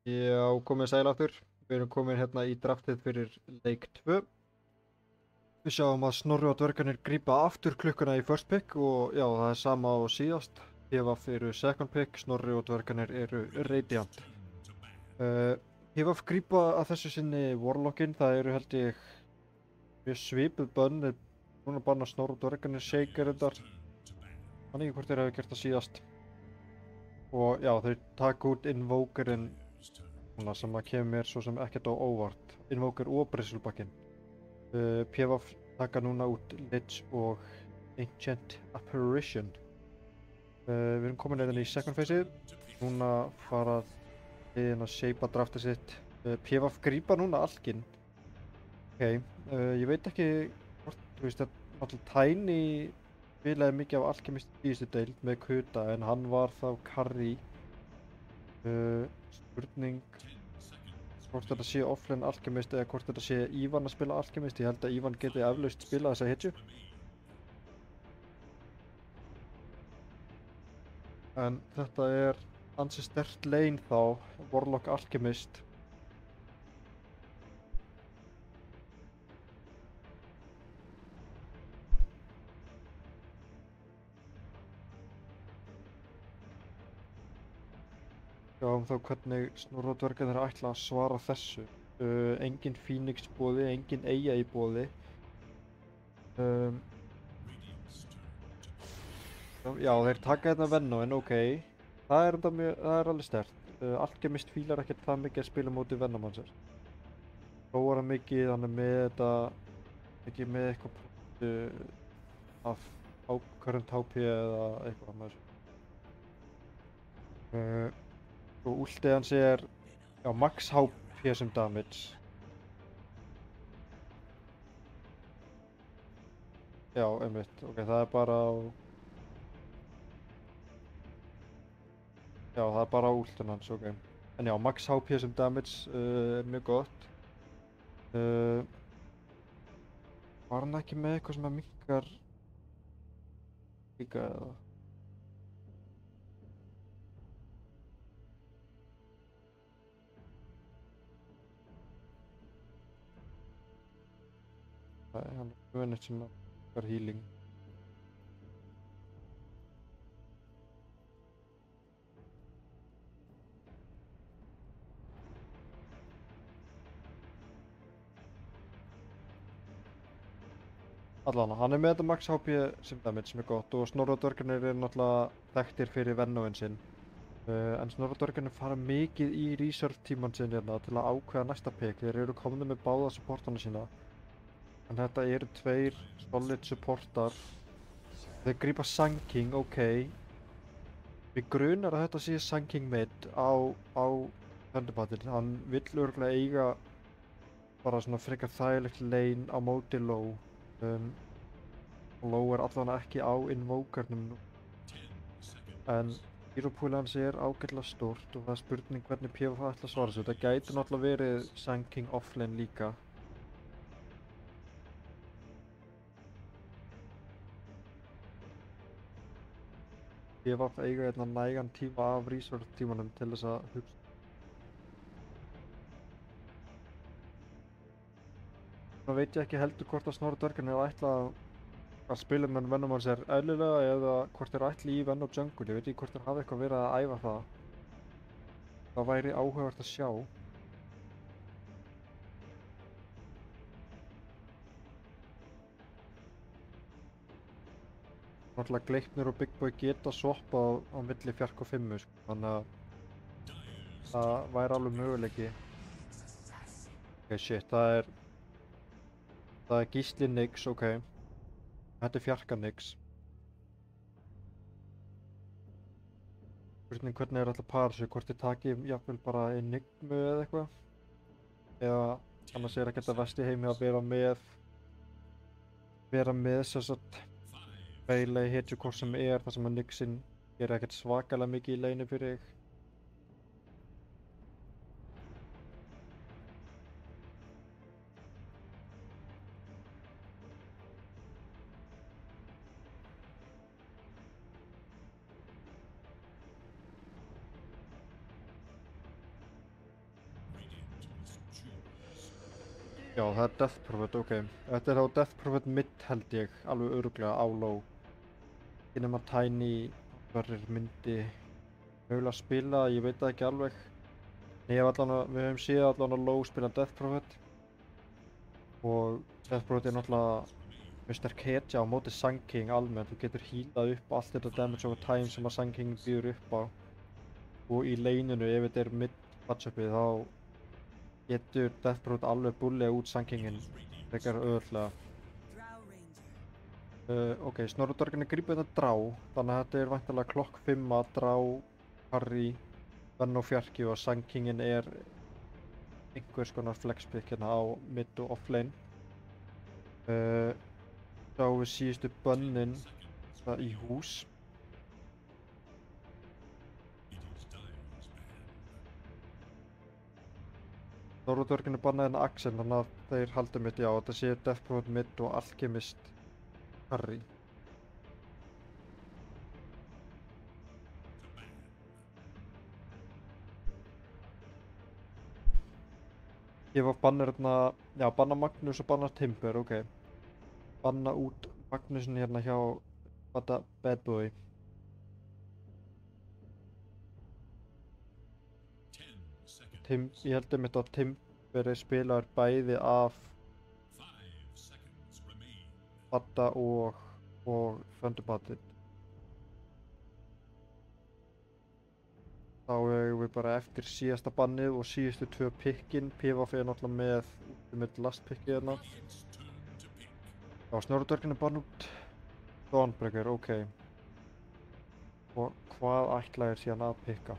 Já, komið sæl aftur. Við erum komin hérna í draftið fyrir leik 2. Við sjáum að Snorri og dvergarnir grípa aftur klukkuna í first pick og já, það er sama á síðast. PVF eru second pick, Snorri og dvergarnir eru Radiant. PVF grípa að þessu sinni Warlockinn, það eru held ég mjög svipuð bönn, núna banna Snorri og dvergarnir Shaker þar. Þannig ekki hvort þeir hafi gert það síðast. Og já, þau taka út Invokerinn sem að kemur mér svo sem ekkert á óvart. Invoker og Bristlebackinn. PVF taka núna út Lich og Ancient Apparition. Við erum komin hérna í second phase-ið. Núna fara liðin að shapea draftið sitt. PVF grípa núna Alkinn. Ok, ég veit ekki hvort, þú veist, náttúrulega Tiny spilaði mikið af Alchemist í síðustu deild með Kuta en hann var þá carry. Spurning hvort þetta sé offlane Alchemist eða hvort þetta sé Ivan að spila Alchemist. Ég held að Ivan geti eflaust spilað þessa hitju. En þetta er ansi sterkt lane þá, Warlock Alchemist. Sjáum þá hvernig Snorri og dvergarnir ætla að svara þessu. Engin Phoenix í boði, engin Eyja í boði. Já, þeir taka hérna Venom, ok. Það er alveg sterkt. Alchemist fílar ekkert það mikið að spila móti Venom hans. Prófar hann mikið, hann er með þetta, ekki með eitthvað af current HP eða eitthvað með þessu. Og últið hans er já, max HP sem damage. Já, einmitt. Ok, það er bara á... Já, það er bara á últun hans, ok. En já, max HP sem damage er mjög gott. Var hann ekki með eitthvað sem að minnkar líka eða? Nei, hann er með neitt sem minnkar healing. Allan, hann er með þetta max HP sem damage sem er gott og Snorri og dvergarnir eru náttúrulega þekktir fyrir Venominn sinn. En Snorri og dvergarnir fara mikið í reserve tíman sinn hérna til að ákveða næsta pick. Þeir eru komnir með báða supportana sína. En þetta eru tveir solid supportar. Þeir grípa Sun King, ok. Við grunar að þetta sé Sun King mid á Thunderpattinn. Hann vill örugglega eiga bara svona frekar þægilegt lane á móti low. Low er allavega ekki á Invokernum nú. En hero pool hans er ágætlega stórt og það er spurning hvernig PVF ætla að svara þessu. Þetta gæti náttúrulega verið Sun King offlane líka. PVF eiga hérna nægan tíma af resource tímanum til þess að hugsa. Nú veit ég ekki heldur hvort að Snorri og dvergarnir ætla að spila með Venom hans er eðlilega eða hvort þeir ætli í Venom jungle. Ég veit ekki hvort þeir hafa eitthvað verið að æfa það. Það væri áhugavert að sjá. Náttúrulega Gleipnir og Big Boy geta swappað á milli fjark og 5, sko. Þannig að það væri alveg möguleiki. Ok, shit, það er Gísli Nix, ok. Þetta er fjarka Nix. Spurning hvernig þeir ætla að para sig, hvort þeir taki jafnvel bara Enigmu eða eitthvað. Eða annars er ekkert að verst í heimi að vera með sérstætt melee hitju hvort sem er þar sem að Nixinn gerir ekkert svakalega mikið í leini fyrir þig. Já, það er Death Prophet, ok. Þetta er þá Death Prophet mid held ég, alveg örugglega á low. Ekki nema Tiny verður myndi mögulega spila, ég veit það ekki alveg. Nei, við höfum séð allan á low spila Death Prophet. Og Death Prophet er náttúrulega mjög sterk hetja á móti Sun King almennt. Þú getur healað upp allt þetta damage over time sem að Sun King býður upp á. Og í laneinu, ef þetta er mid matchupið, þá getur Death Prophet alveg búllega út Sun Kinginn frekar auðveldlega. Ok, Snorri grípur þetta drá, þannig að þetta er væntanlega klokk 5 að drá, Harry, Venn og Fjarki og Sun Kinginn er einhvers konar flexpick hérna á mid og offlane. Sjáum við síðustu bönnin í hús. Snorri bannaði hérna Axel, þannig að þeir halda mitt, já, þetta sé Death Prophet mid og Alchemist Harry. Ég var bannar hérna, já, banna Magnus og banna Timber, ok. Banna út Magnusin hérna hjá Bad Boy. Ég held einmitt að Timber er spilaður bæði af Badda og Thunderbird. Þá eigum við bara eftir síðasta bannið og síðustu 2 pikkin. PvP er náttúrulega með Ultimate Last pickið hérna. Já, Snorri bann út Dawnbreaker, ok. Og hvað ætla ég síðan að pikka?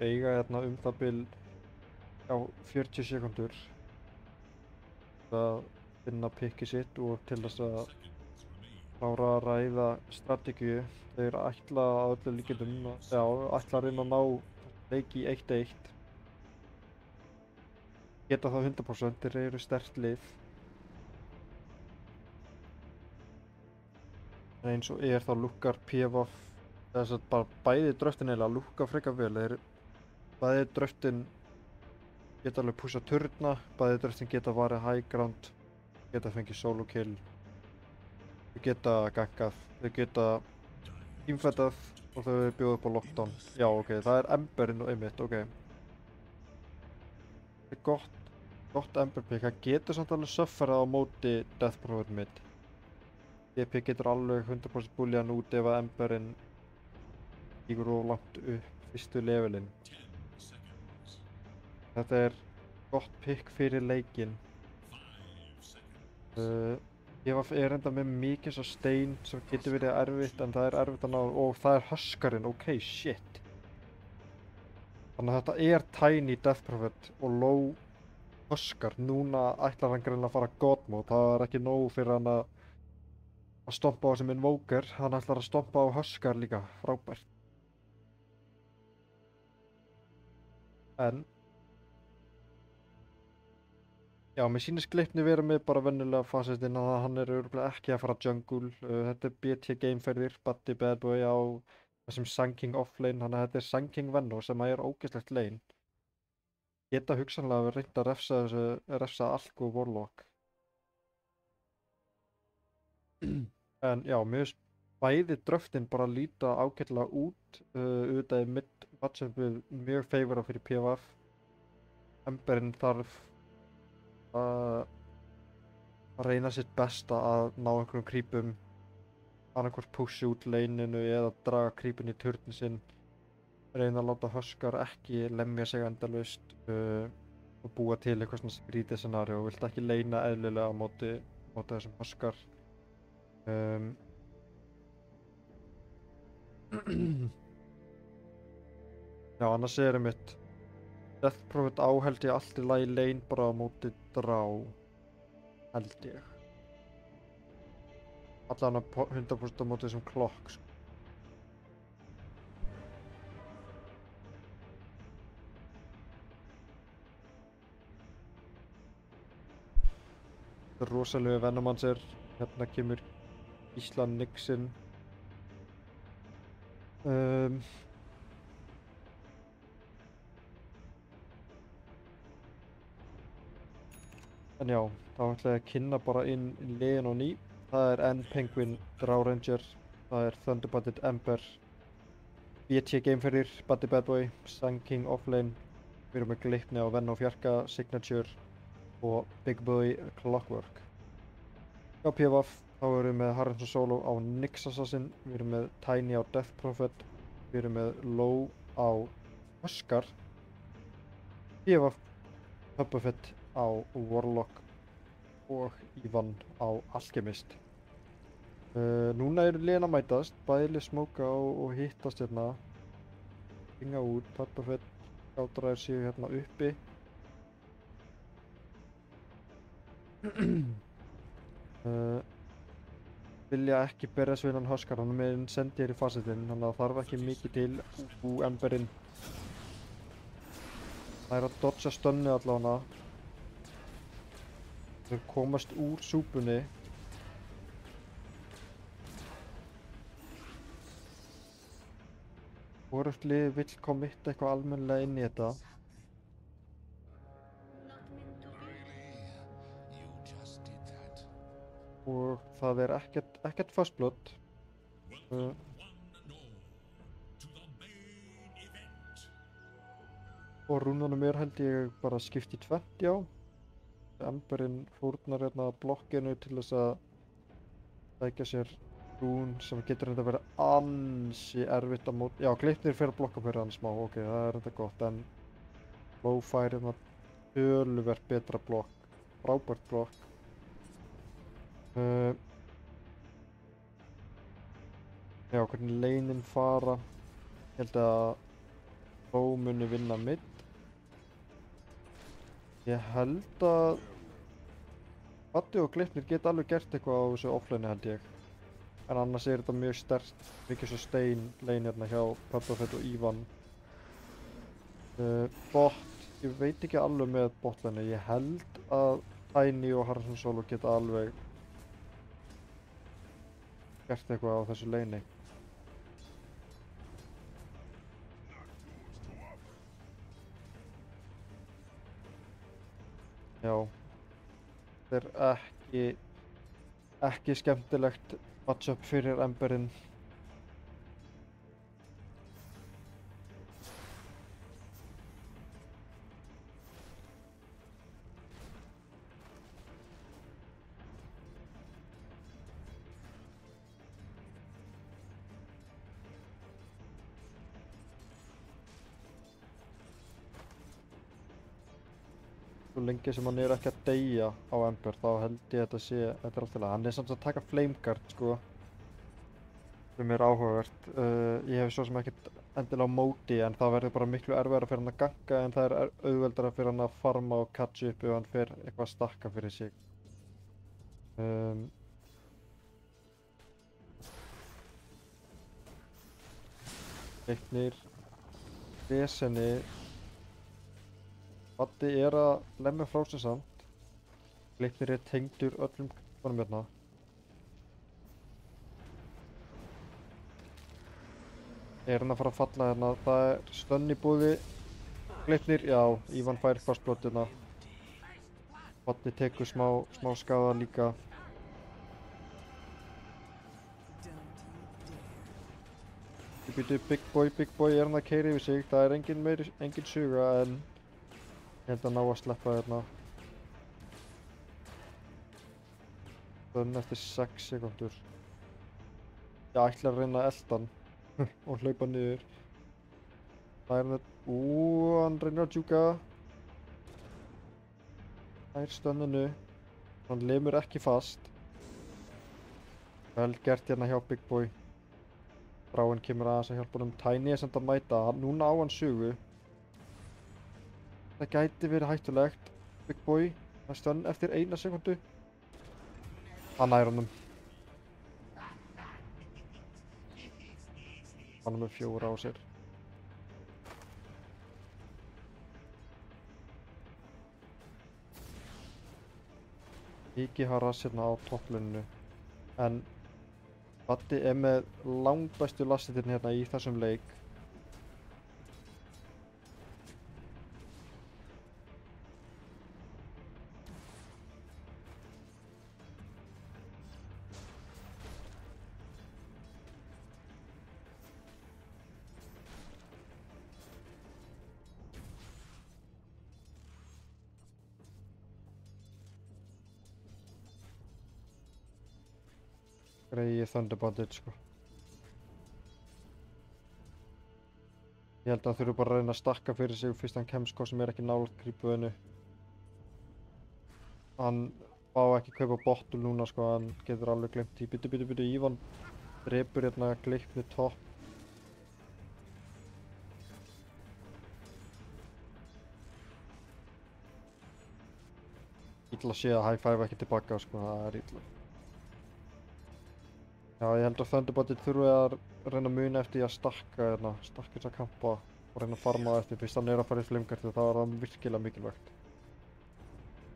Eiga hérna það bil, já, 40 sekundur að finna pikkið sitt og til þess að klára að ræða strategíu. Þeir ætla að öllu líkindum, já, ætla að reyna að ná leiki í 1-1. Geta það 100%, þeir eru sterkt lið. En eins og þá lukkar PvP, þess að bara bæði dröftin eiginlega lukka frekar vel. Bæði dröftin geta alveg púsa turna, bæði dröftin geta varið high ground, geta fengið solo kill, þau geta gankað, þau geta teamfightað og þau bjóða upp á lockdown. Já, ok, það er Emberinn og einmitt, ok. Það er gott Ember pick, það getur samt alveg sufferað á móti Death Prophet mid. DP getur alveg 100% búljan út ef að Emberinn stígur of langt upp fyrstu levelin. Þetta er gott pick fyrir leikinn. Ég er enda með mikið svo stein sem getur verið erfitt, en það er erfitt að ná, og það er Huskarinn, ok, shit. Þannig að þetta er Tiny Death Prophet og low Huskar. Núna ætlar hann greinilega að fara God mode, það er ekki nóg fyrir hann að stompa á sem Invoker, hann ætlar að stompa á Huskar líka, frábært. En já, mér sýnist Gleipnir vera með bara venjulega fasistinn að hann er örugglega ekki að fara jungle. Þetta er BT gameferðir, Baddi Bad Boy á þessum Sun King offlane, þannig að þetta er Sun King Venno sem er ógeðslegt lane. Geta hugsanlega reynt að refsa Alko og Warlock. En já, mér finnst bæði dröftin bara líta ágætlega út. Auðvitað er mid matchupið mjög favorað fyrir PvP. Emberinn þarf að reyna sitt besta að ná einhverjum creepum, annarkvort pusha út laneinu eða draga creepin í turnin sinn, reyna að láta Huskar ekki lemja sig endalaust og búa til eitthvað svona skrítið scenario og vilt ekki leina eðlilega á móti þessum Huskar. Já, annars er einmitt Death Prophet á held ég allt í lagi lane bara á móti drá, held ég. Allan að 100% á móti þessum klokk, sko. Þetta er rosalega Venom hans er, hérna kemur Gísla Nixin. En já, þá ætla ég að kynna bara inn liðin á ný. Það er N-Penguin, Drow Ranger, það er Thunderbird Ember, BT Gameferðir, Buddy Bad Boy, Sun King Offlane, við erum með Gleipni á Venn og Fjarka, Signature og Big Boy Clockwork. Hjá PVF þá erum við með Harrison Solo á Nyx Assassin, við erum með Tiny á Death Prophet, við erum með Low á Huskar, PVF Puppet á Warlock og Ivan á Alchemist. Núna eru liðin að mætast, bæði smóka og hittast hérna. Hringa út, Puppet, skátræðir séu hérna uppi. Vilja ekki berja svinan Huskar, hann er með incendiary í fasetinn, þannig að það þarf ekki mikið til Emberinn. Það er að dodga stunni allavega. Þeir komast úr súpunni. Hvorugt lið vill kommitta eitthvað almennilega inn í þetta. Og það er ekkert first blood. Og rúnunum held ég bara skipt í 20 á. Emberinn fórnar hérna blokkinu til þess að sækja sér rún sem getur hérna verið ansi erfitt á móti. Já, Gleipnir fer að blokka fyrir hann smá, ok, það er þetta gott, en Low fær hérna töluvert betra blokk, frábært blokk. Já, hvernig laneinn fara, ég held að Low muni vinna mid. Ég held að Buddy og Gleipnir geta alveg gert eitthvað á þessu offlane held ég. En annars er þetta mjög sterkt, mikið svo stein lane hérna hjá Puppet og Ivan. Bot, ég veit ekki alveg með botlane, ég held að Tiny og Harrison Solo geta alveg gert eitthvað á þessu lane. Já, þetta er ekki skemmtilegt matchup fyrir Emberinn. Svo lengi sem hann er ekki að deyja á Ember, þá held ég að þetta er alltaf lega. Hann er samt að taka flameguard, sko, sem er áhugavert. Ég hef svo sem ekkert endilega á móti, en það verður bara miklu erfiðara fyrir hann að ganga, en það er auðveldara fyrir hann að farma og catcha upp ef hann fer eitthvað að stakka fyrir sig. Gleipnir, vesenni. Buddy er að lemja frá sig samt. Gleipnir er tengdur öllum konum hérna. Er hann að fara að falla hérna? Það er stönn í búði. Gleipnir, já, Ivan fær fastblót hérna. Buddy tekur smá skaða líka. Ég býtu Big Boy er hann að keyra yfir sig. Það er engin suga en ég held að ná að sleppa hérna. Stönn eftir 6 sekúndur. Ég ætla að reyna að elta hann og hlaupa niður. Það er hann hann reynir að djúka. Það er stönninu. Hann lemur ekki fast. Vel gert hérna hjá Big Boy. Dráin kemur aðeins að hjálpa honum. Tiny er samt að mæta. Núna á hann sugu. Það gæti verið hættulegt. Big Boy, það er stönn eftir 1 sekúndu. Hann nær honum. Hann er með 4 á sér. Mikið harass hérna á toppluninu. En Buddy er með langbæstu lastitirn hérna í þessum leik. Greið Thunderbandit sko. Ég held að hann þurfi bara að reyna að stakka fyrir sig fyrst hann kemst hvað sem ekki nálægt grípuðinu. Hann má ekki kaupa bottul núna sko, hann getur alveg glemt í. Bíddu, Ívan drepur hérna Gleipni topp. Illa sé að high five ekki tilbaka sko, það er illa. Já, ég held að Thunderbandit þurfi að reyna að muna eftir að stakka þessa kampa og reyna að farma það eftir fyrst hann að fara í flameguard þá er það virkilega mikilvægt.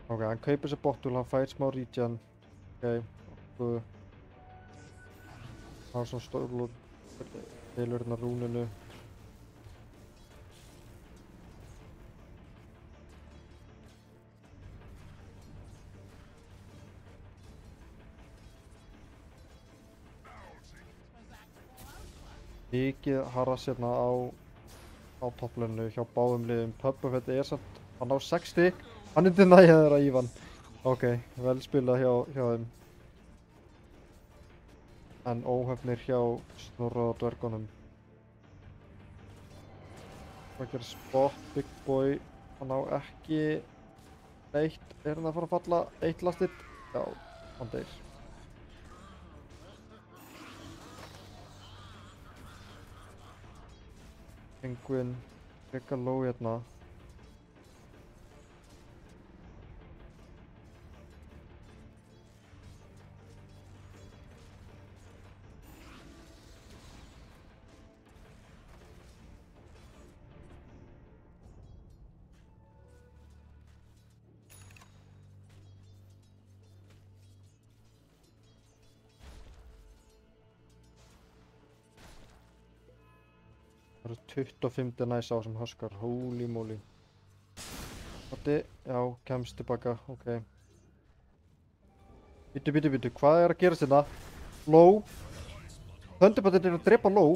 Ok, hann kaupir sér bottul, hann fær smá regen. Ok, hann er svona stólur, heilur hérna rúninu. Mikið harass hérna á topplinu hjá báðum liðum. Puppafett er samt, hann á 6 stig. Hann er næjaður að Ívan. Ok, vel spilað hjá þeim. En óhefnir hjá Snorra og dvergunum. Hvað gerir spot, Big Boy. Hann á ekki neitt. Er hann að fara að falla? Eitt lastið? Já, hann deyr. Penguin, frekar low hérna. Það eru 25 næs á sem Huskar, holy moly. Þetta, já, kemst tilbaka, ok. Bíddu, hvað er að gerast hérna? Low. Thunderbandit er að drepa low.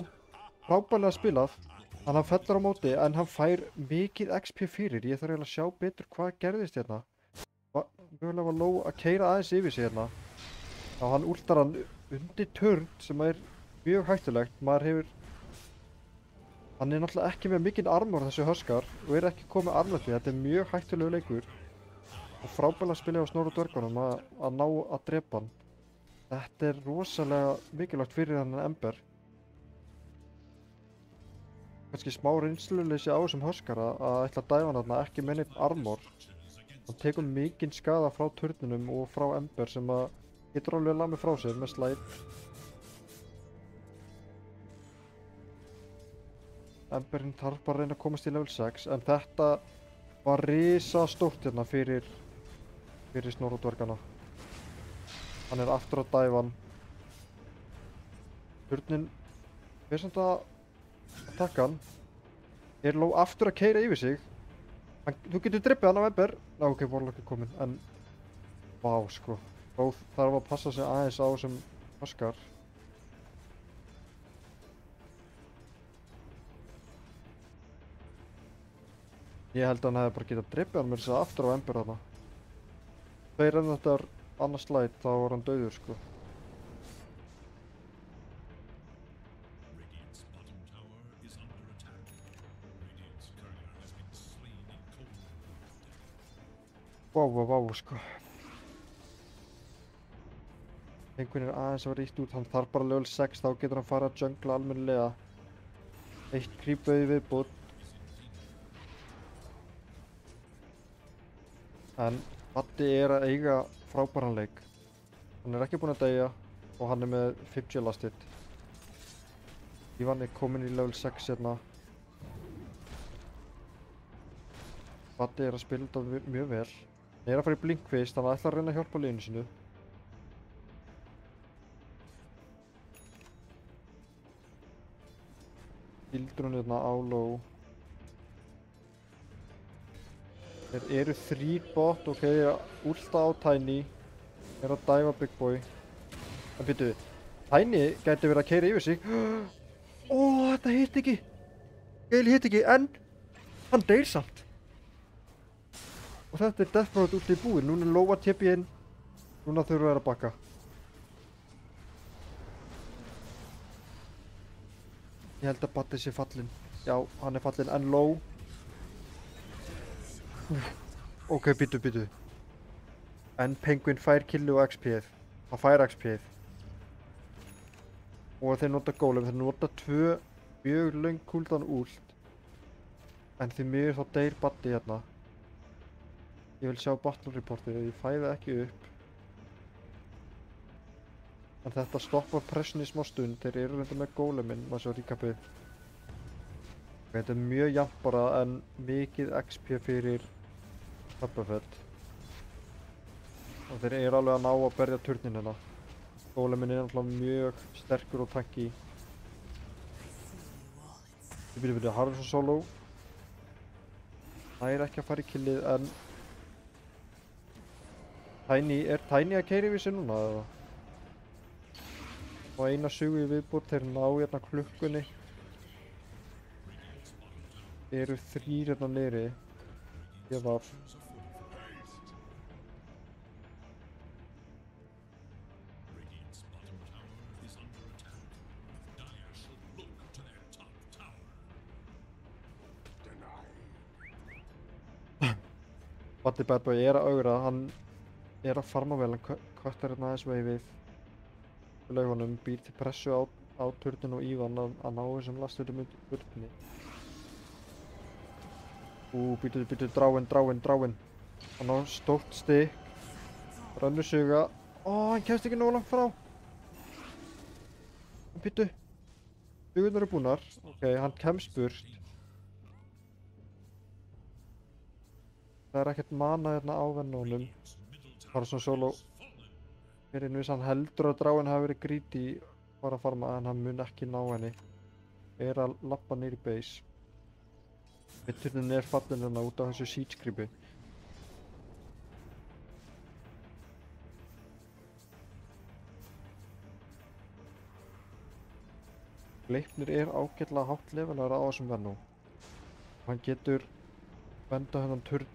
Frábærlega spilað. Hann fellur á móti en hann fær mikið XP fyrir. Ég þarf eiginlega að sjá betur hvað gerðist hérna. Mögulega var low að keyra aðeins yfir sig hérna. Já, hann últar hann undir turn sem er mjög hættulegt. Hann er náttúrulega ekki með mikinn armor þessu Huskar og er ekki komið armlegt við. Þetta er mjög hættulegu leikur. Og frábærlega spilið á Snorra og dvergunum að ná að drepa hann. Þetta er rosalega mikilvægt fyrir þennan Ember. Kannski smá reynsluleysi á þessum Huskar að ætla að dæfa hann þarna ekki með neitt armor. Hann tekur mikinn skaða frá turninum og frá Ember sem að getur alveg lamið frá sér með slide. Emberinn þarf bara að reyna að komast í level 6 en þetta var risastórt hérna fyrir Snorra og dvergana. Hann er aftur að dæfa hann. Turnin er samt að taka hann. Er low aftur að keyra yfir sig. Þú getur drippið hann á Ember. Já, ok, Warlock er kominn en vá sko. Low þarf að passa sig aðeins á þessum Huskar. Ég held að hann hefði bara getað drippið hann með þess að aftur á Ember þarna. Þegar þetta er annars slide þá var hann dauður sko. Vá sko. Penguin er aðeins að vera ítt út, hann þarf bara level 6 þá getur hann farið að jungla almennilega. Eitt creepauði viðbútt. En Addi er að eiga frábæran leik. Hann er ekki búinn að deyja og hann er með 50 lastið. Ívan er kominn í level 6 hérna. Addi er að spila þetta mjög vel. Hann er að fara í blink fyrst, hann ætlar að reyna að hjálpa liðinu sínu. Gildrun hérna á low. Þeir eru 3 bot, ok, þeir eru að últa á Tiny. Þeir eru að dæfa Big Boy. En byrju, Tiny gæti verið að keyra yfir sig. Ó, þetta hitt ekki. Gale hitt ekki, en hann deyr samt. Og þetta er Death Note út í búið. Núna er low að TP inn. Núna þurfum við að bakka. Ég held að Baddi sé fallinn. Já, hann er fallinn en low. Ok, býtu. En Penguin fær killu og XP-ið. Hann fær XP-ið. Og þeir nota golem. Þeir nota 2 mjög löng cooldown ult. En því miður þá deyr Baddi hérna. Ég vil sjá battle reportið. Ég fæ það ekki upp. En þetta stoppar pressunni í smá stund. Þeir eru reynda með goleminn. Maður svo recapið. Þetta er mjög jafnt bara en mikið XP fyrir Höppafell. Og þeir eru alveg að ná að berja turnin hérna. Goleminn er náttúrulega mjög sterkur og tanky. Við byrjum Haraldsson solo. Það er ekki að fara í killið en er Tiny að keyra yfir sig núna eða? Og eina sugu í viðbútt, þeir ná hérna klukkunni. Þeir eru 3 hérna niðri. Ég var Baddi Bad Boy er að augra, hann er að farma vel, hann köttar hérna aðeins veifið laugunum, býr til pressu á turnin og Ívan að ná þessum lastutum undir turninni. Býtu, dráinn. Hann á stórt stikk, rönnur suga. Hann kemst ekki nógu langt frá. Býtu, sugurnar eru búnar. Ok, hann kemst burt. Það er ekkert mana hérna á vennunum. Haraldsson solo. Fyrir innvis hann heldur að dráinn hafi verið greedy var að farma en hann mun ekki ná henni. Er að labba niður í base. Turnin er fallin hérna út af þessu siege creepi. Gleipnir er ágætlega hátt levelar á þessum vennu. Hann getur venda hennan turn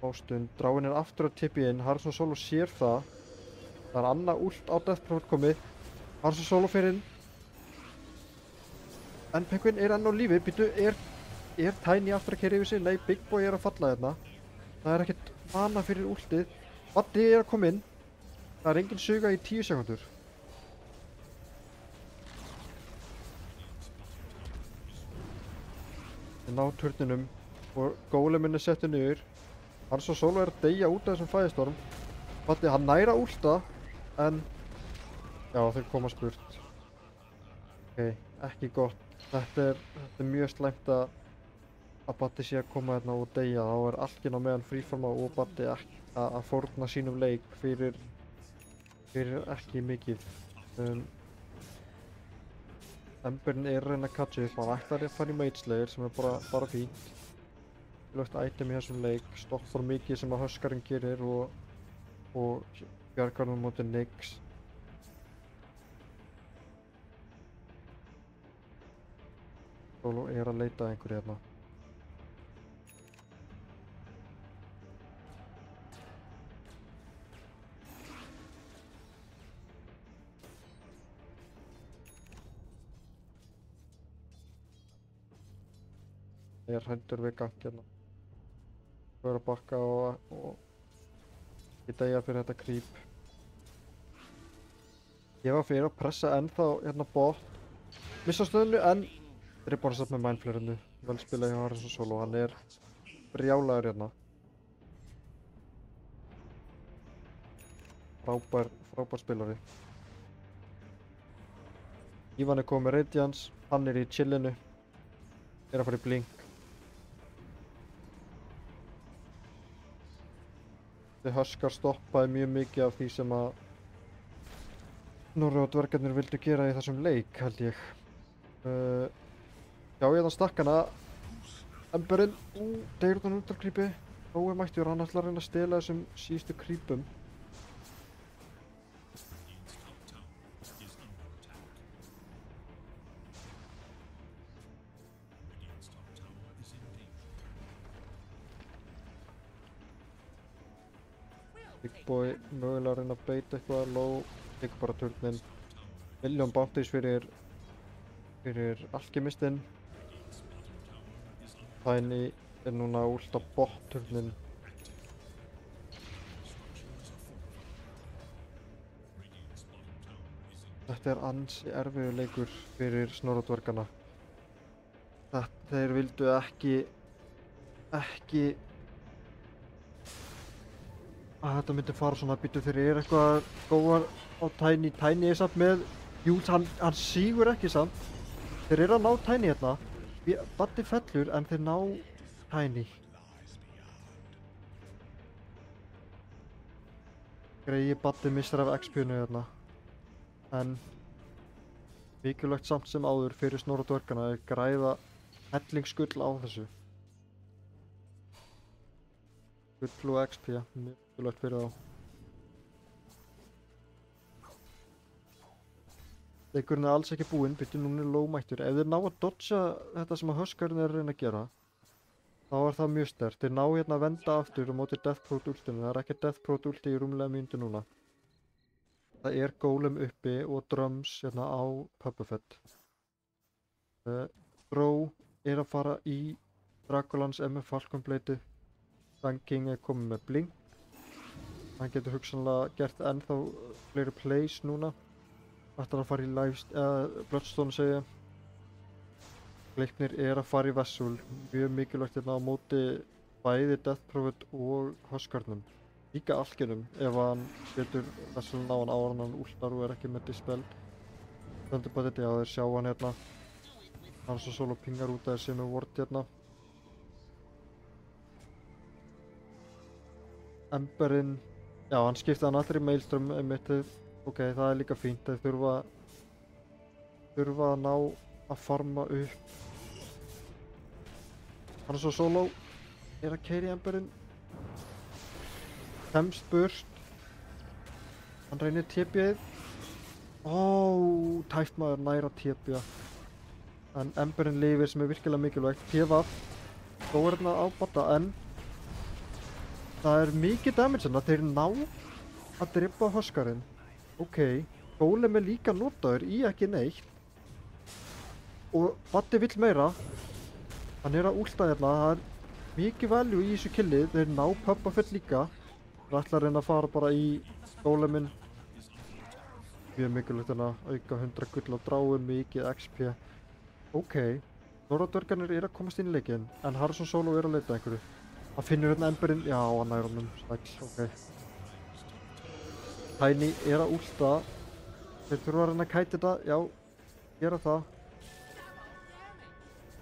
á stund. Dráinn er aftur að tippi inn. Haraldsson solo sér það. Það er annað ult á Death Prophet komið. Haraldsson solo fyrir inn. En Penguin er enn á lífi. Býtu, er Tiny aftur að keyra yfir sig? Nei, Big Boy er að falla hérna. Það er ekkert mana fyrir ultið. Baddi er að koma inn. Það er engin suga í 10 sekundur. Þeir ná turninum og goleminn er settur niður. Haraldsson solo er að deyja út af þessum fæðistorm. Baddi, hann næra últa, en já, þeir komast burt. Ok, ekki gott. Þetta er mjög slæmt að Baddi sé að koma hérna og deyja. Þá er allt inn á meðan fríforma og Baddi að fórna sínum leik fyrir ekki mikið. Emberinn er að reyna að catcha upp. Hann ætlar að fara í Mage Slayer sem er bara fínt. Lögt item í þessum leik, stoppar mikið sem að Huskarinn gerir og bjargar hann móti Nyx. Solo er að leita að einhverju hérna. Ég er hræddur við gangi hérna. Ég verður að bakka og ekki deyja fyrir þetta creep. Ég var fyrir að pressa ennþá hérna bot. Missa stöðnu en þeir eru bara satt með mindflayerinu. Vel spilað hjá Haraldsson solo, hann er brjálaður hérna. Frábær spilari. Ívan er komið með Radiance, hann er í chillinu. Er að fara í blink. Þið Huskar stoppaði mjög mikið af því sem að Snorri og dvergarnir vildu gera í þessum leik, held ég. Já, ég þann stakkana. Emberinn, deyr út á núndarkrýpi. Nói mættur, hann ætlar að reyna að stela þessum síðustu krýpum. Big Boy mögulega að reyna að beita eitthvað low, tekur bara turnin. Million bounties fyrir fyrir alkemistinn. Tiny er núna að últa botturnin. Þetta er ansi erfiður leikur fyrir Snorra-dvergana. Þeir vildu ekki að þetta myndi fara svona. Býtu, þeir eru eitthvað góðar á Tiny. Tiny er samt með, jú, hann sígur ekki samt. Þeir eru að ná Tiny hérna. Baddi fellur en þeir ná Tiny. Greiði Baddi missar af XP-nu hérna. En mikilvægt samt sem áður fyrir Snorra-dvergana að græða hellingsgull á þessu. Gull og XP, mjög mikilvægt fyrir þá. Leikurinn er alls ekki búinn, býttu núna er lógmættur. Ef þeir ná að dodga þetta sem að Huskarinn er að reyna að gera, þá er það mjög sterkt. Þeir ná hérna að venda aftur á móti Death Prote ultinu. Það er ekki Death Prote ulti í rúmlega mínútu núna. Það er Golem uppi og Drums hérna á Puppafett. Drow er að fara í Dragolans með Falcon Blade. King er komið með blink. Hann getur hugsanlega gert ennþá fleiri plays núna. Ætlar að fara í Bloodstone segja. Gleipnir er að fara í Vessel. Mjög mikilvægt hérna á móti bæði Death Prophet og Huskarnum. Líka Alkinum ef hann getur Vesselin á hann áður en hann últar og er ekki með dispel. Thunderboltið, já, þeir sjá hann hérna. Hann svo solo pingar út að þeir sé með ward hérna. Emberinn, já, hann skipti hann allir í Maelstrom einmitt. Ok, það er líka fínt. Þeir þurfa að ná að farma upp. Hann svo solo er að keyra í Emberinn. Kemst burt. Hann reynir TP-ið. Tæft maður nær að TP-a. En Emberinn lifir sem er virkilega mikilvægt. PVF. Þó er hérna á Badda en það er mikið damage hérna. Þeir ná að dribba Huskarinn. Ok. Golem er líka notaður í ekki neitt. Og Baddi vill meira. Hann er að últa hérna. Það er mikið value í þessu killið. Þeir ná Puppafett líka. Það ætla að reyna að fara bara í Goleminn. Mjög mikilvægt hérna að auka 100 gull á dráin, mikið XP. Ok, Snorra-dvergarnir er að komast inn í leikinn, en Harrison Solo er að leita einhverju. Hann finnur hérna Emberinn, já, hann nær honum, sæll, ok. Tiny er að últa. Þeir þurfa að reyna að kæta þetta, já, gera það.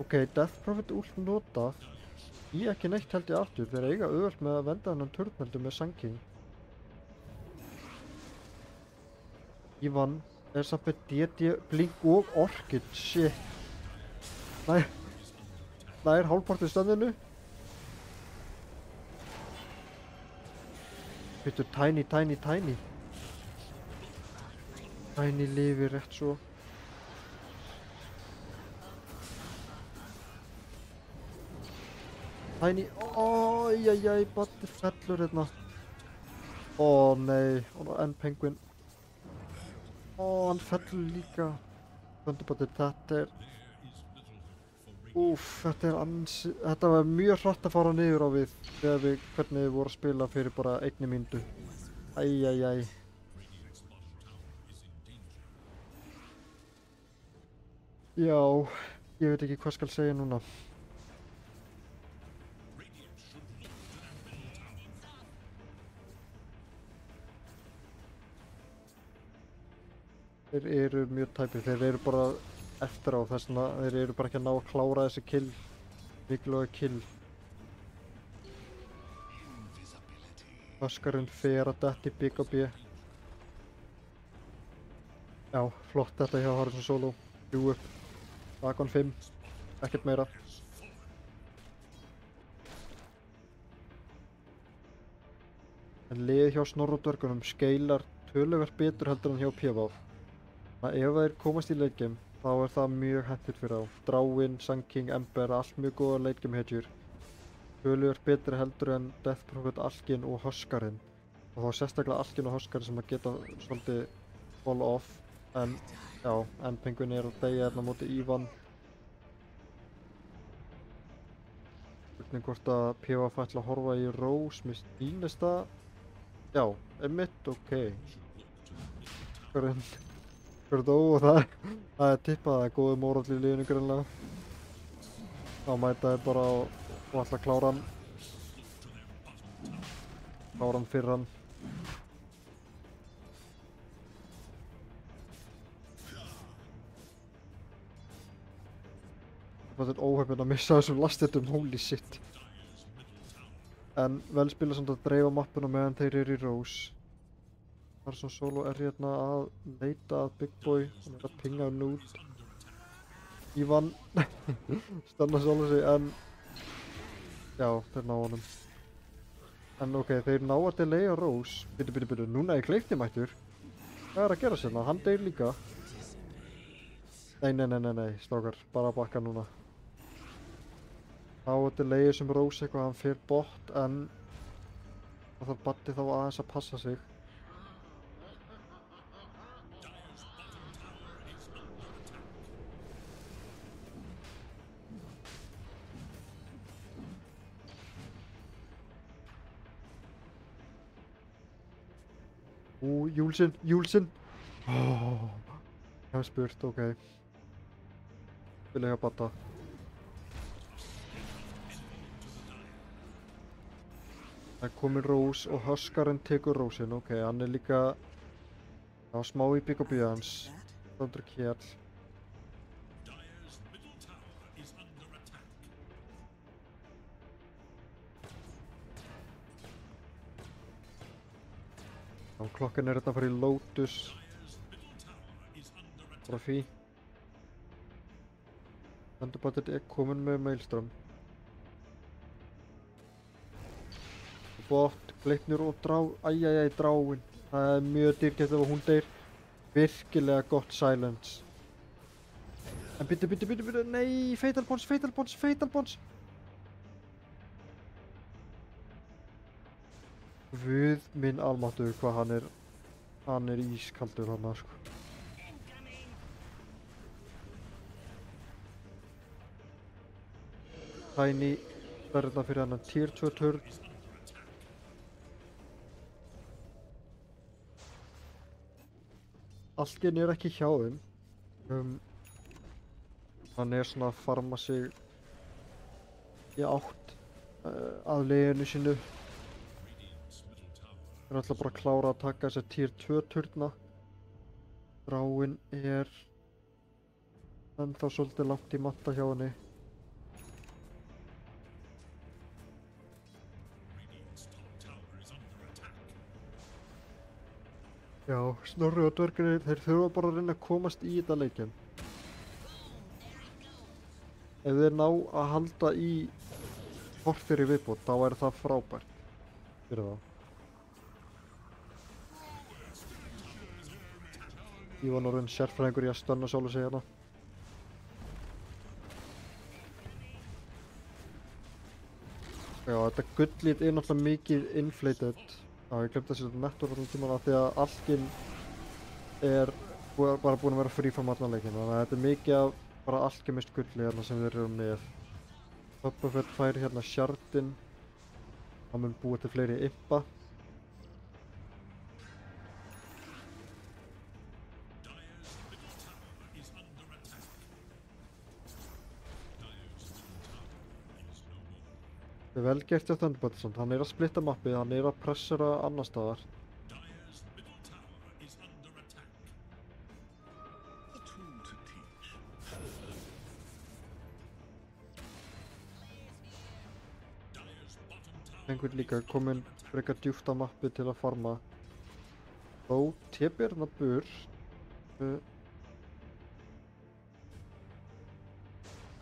Ok, Death Prophet últ nota. Í ekki neitt held ég aftur, þeir eiga auðvelt með að venda þennan turnmeldu með Sun King. Ívan er samt með DD, Blink og Orchid, shit. Nær hálfpartið stöndinu. Býttu, Tiny. Tiny lifir rétt svo. Tiny, æjæjæj, Baddi fellur hérna. Nei, en Penguin. Hann fellur líka. Thunderboltið, þetta er... þetta er ansi... Þetta var mjög hratt að fara niður á við þegar hvernig við vorum að spila fyrir bara 1 mínútu. Æjæjæj. Já, ég veit ekki hvað skal segja núna. Þeir eru mjög tæpir, þeir eru bara eftir á þess vegna, þeir eru bara ekki að ná að klára þessi kill, mikilvæga kill. Huskarinn fer að detti bygg á B. Já, flott þetta hjá Harrison Solo, 3 upp, Dagon 5, ekkert meira. En liðið hjá Snorra-dvergunum skeilar töluvert betur heldur en hjá PVF. Ef þeir komast í leikgame, þá er það mjög hentugt fyrir þá. Dráin, Sun King, Ember, allt mjög góða leikgame hetjur. Töluvert betri heldur en Death Prophet, Alkin og Huskarinn. Og þá sérstaklega Alkin og Huskarinn sem að geta svolítið fall off. En, já, Penguin er að deyja hérna á móti Ívan. Hvernig hvort að PvP ætla að horfa í Rose, mér sýnist það. Já, einmitt, ok. Hver dó og það er tippað, það er góði mórall í liðinu greinlega. Þá mæta þér bara og ætla að klára hann. Klára hann fyrir hann. Það er óheppinn að missa þessum lasthitum, holy shit. En vel spila samt að dreifa mappuna meðan þeir eru í Rose. Carson Solo er hérna að leita að Big Boy, hann er að pinga hann út. Ívan stanna sjálf sig en já, þeir ná honum. En ok, þeir ná að delaya Rose. Bíddu, núna er Kleifni mættur. Hvað er að gera sérna? Hann deyr líka. Nei, strákar, bara að bakka núna. Þá að delaya sem Rose eitthvað, hann fer bort en það þarf Baddi þá aðeins að passa sig. Júlsinn! Oh, ég hef spurt, ok. Vil ég hafa Badda. Það er komin Rose og Huskarinn tekur Roseinn, ok, hann er líka á smá í BKB hans. Þöndur Kjell. Og klokkan er hérna að fara í Lotus. Bara fí. Thunderbird er komin með Maelstrom. Bot, Gleipnir og Dráin. Það er mjög dýrkeypt ef hún deyr. Virkilega gott silence. En bíddu, nei, Fatal Bonds. Guð minn almáttugur hvað hann er ískaldur hann sko. Tiny verða fyrir hann tier 2 turn. Alkin er ekki hjá þeim. Hann er svona að farma sig í átt að liðinu sínu. Þeir ætla bara að klára að taka þessa tier 2 turna. Dráin er ennþá svolítið langt í matta hjá henni. Já, Snorri og dvergarnir, þeir þurfa bara að reyna að komast í þetta leikinn. Ef þeir ná að halda í horfir í viðbót, þá er það frábært fyrir það. Ívan orðinn sérfræðingur í að stunna sjálfu sig hérna. Já, þetta gullít er náttúrulega mikið inflated. Já, ég glemdi að setja nettur allan tíman af því að Alkin er bara búinn að vera frí frá allan leikinn. Þannig að þetta er mikið af bara alkemist gulli hérna sem þeir eru með. Boba fær hérna Shardin. Hann mun búið til fleiri impa. Það er vel gert hjá Thunderbird, hann er að splitta mappið, hann er að pressura annar staðar. Penguin líka kominn frekar djúpt á mappið til að farma. Þó TP er hérna burt.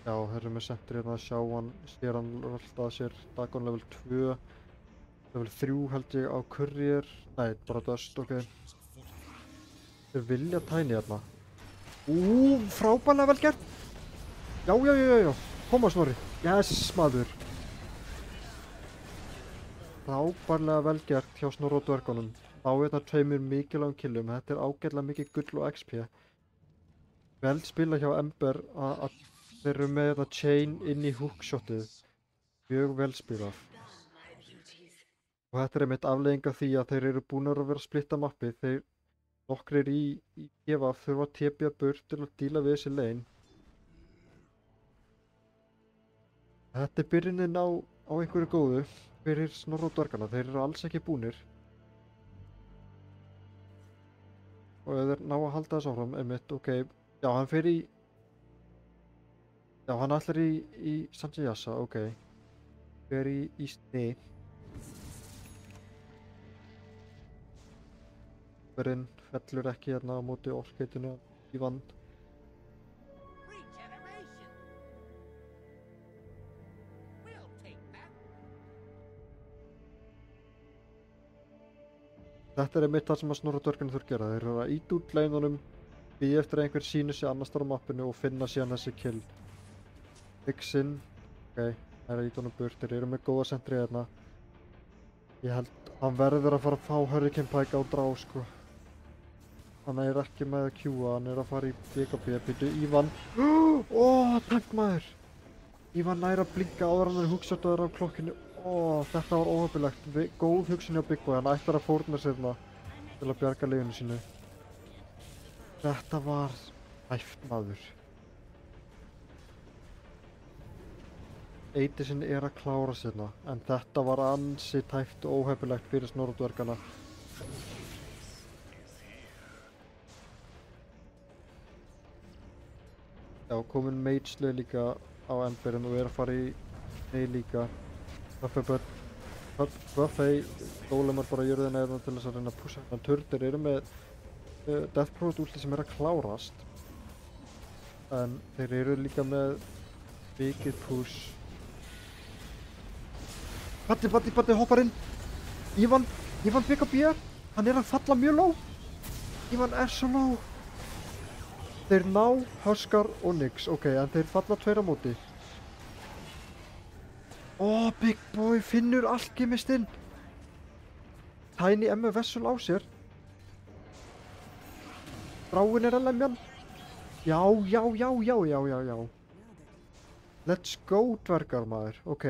Já, þeir eru með sentur hérna að sjá hann, sér hann alltaf sér Dagon level 2, level 3 held ég á Courier, nei, bara Dust, ok. Þeir vilja Tiny hérna. Frábærlega vel gert! Já, koma Snorri, yes maður! Frábærlega vel gert hjá Snorri og dvergunum Þá þetta tveimur mikilvægum killum, þetta er ágætlega mikið gull og XP. Vel spila hjá Ember að þeir eru með þetta chain inn í hookshotið. Mjög vel spilað. Og þetta er einmitt afleiðing af því að þeir eru búin að vera að splitta mappið. Þeir nokkrir í PvP þurfa að tepja burt til að díla við þessi lane. Þetta er byrjunin á einhverju góðu fyrir Snorra og dvergana. Þeir eru alls ekki búnir. Og ef þeir ná að halda þess áfram, einmitt, ok. Já, hann fer í... Já, hann ætlar í Sanjayasa, ok. Fer í sni. Verinn fellur ekki hérna á móti orkeitinu í vann. Þetta er einmitt það sem að Snorra og dvergarnir þurfa að gera. Þeir eru að ýta út leinunum, bíða eftir að einhver sýni sig annars þar á mappinu og finna síðan þessi kill. Vixen, ok, það er að ýta honum burt, þeir eru með góða sentri hérna. Ég held hann verður að fara að fá Hurricane Pike á drá, sko. Hann er ekki með að Q-a, hann er að fara í BKB, býtu Ívan. Tank maður! Ívan nær að blinka áður hann er hugsaður af klokkinu. Þetta var óhöpilegt. Góð hugsun hjá Big Boy, hann ætlar að fórna sér til að bjarga liðinu sínu. Þetta var hæft maður. Eitisinn er að klára sérna, en þetta var ansi tæft og óhöpilegt fyrir Snorra og dvergana. Já, komin meitslið líka á Emberin og er að fara í nei líka. Buffet gólemar bara jörðina eða til þess að reyna að pusha. Þannig að Turdir eru með Death Prot últi sem er að klárast. En þeir eru líka með mikið push. Batti hoppar inn! Ívan BKB, hann er að falla mjög low! Ívan er svo low! Þeir ná Huskar og Nyx, ok, en þeir falla tveir á móti. Big Boy finnur alkemistinn! Tiny M Vessel á sér. Dráin er að lemja hann. Já. Let's go, dvergar maður, ok.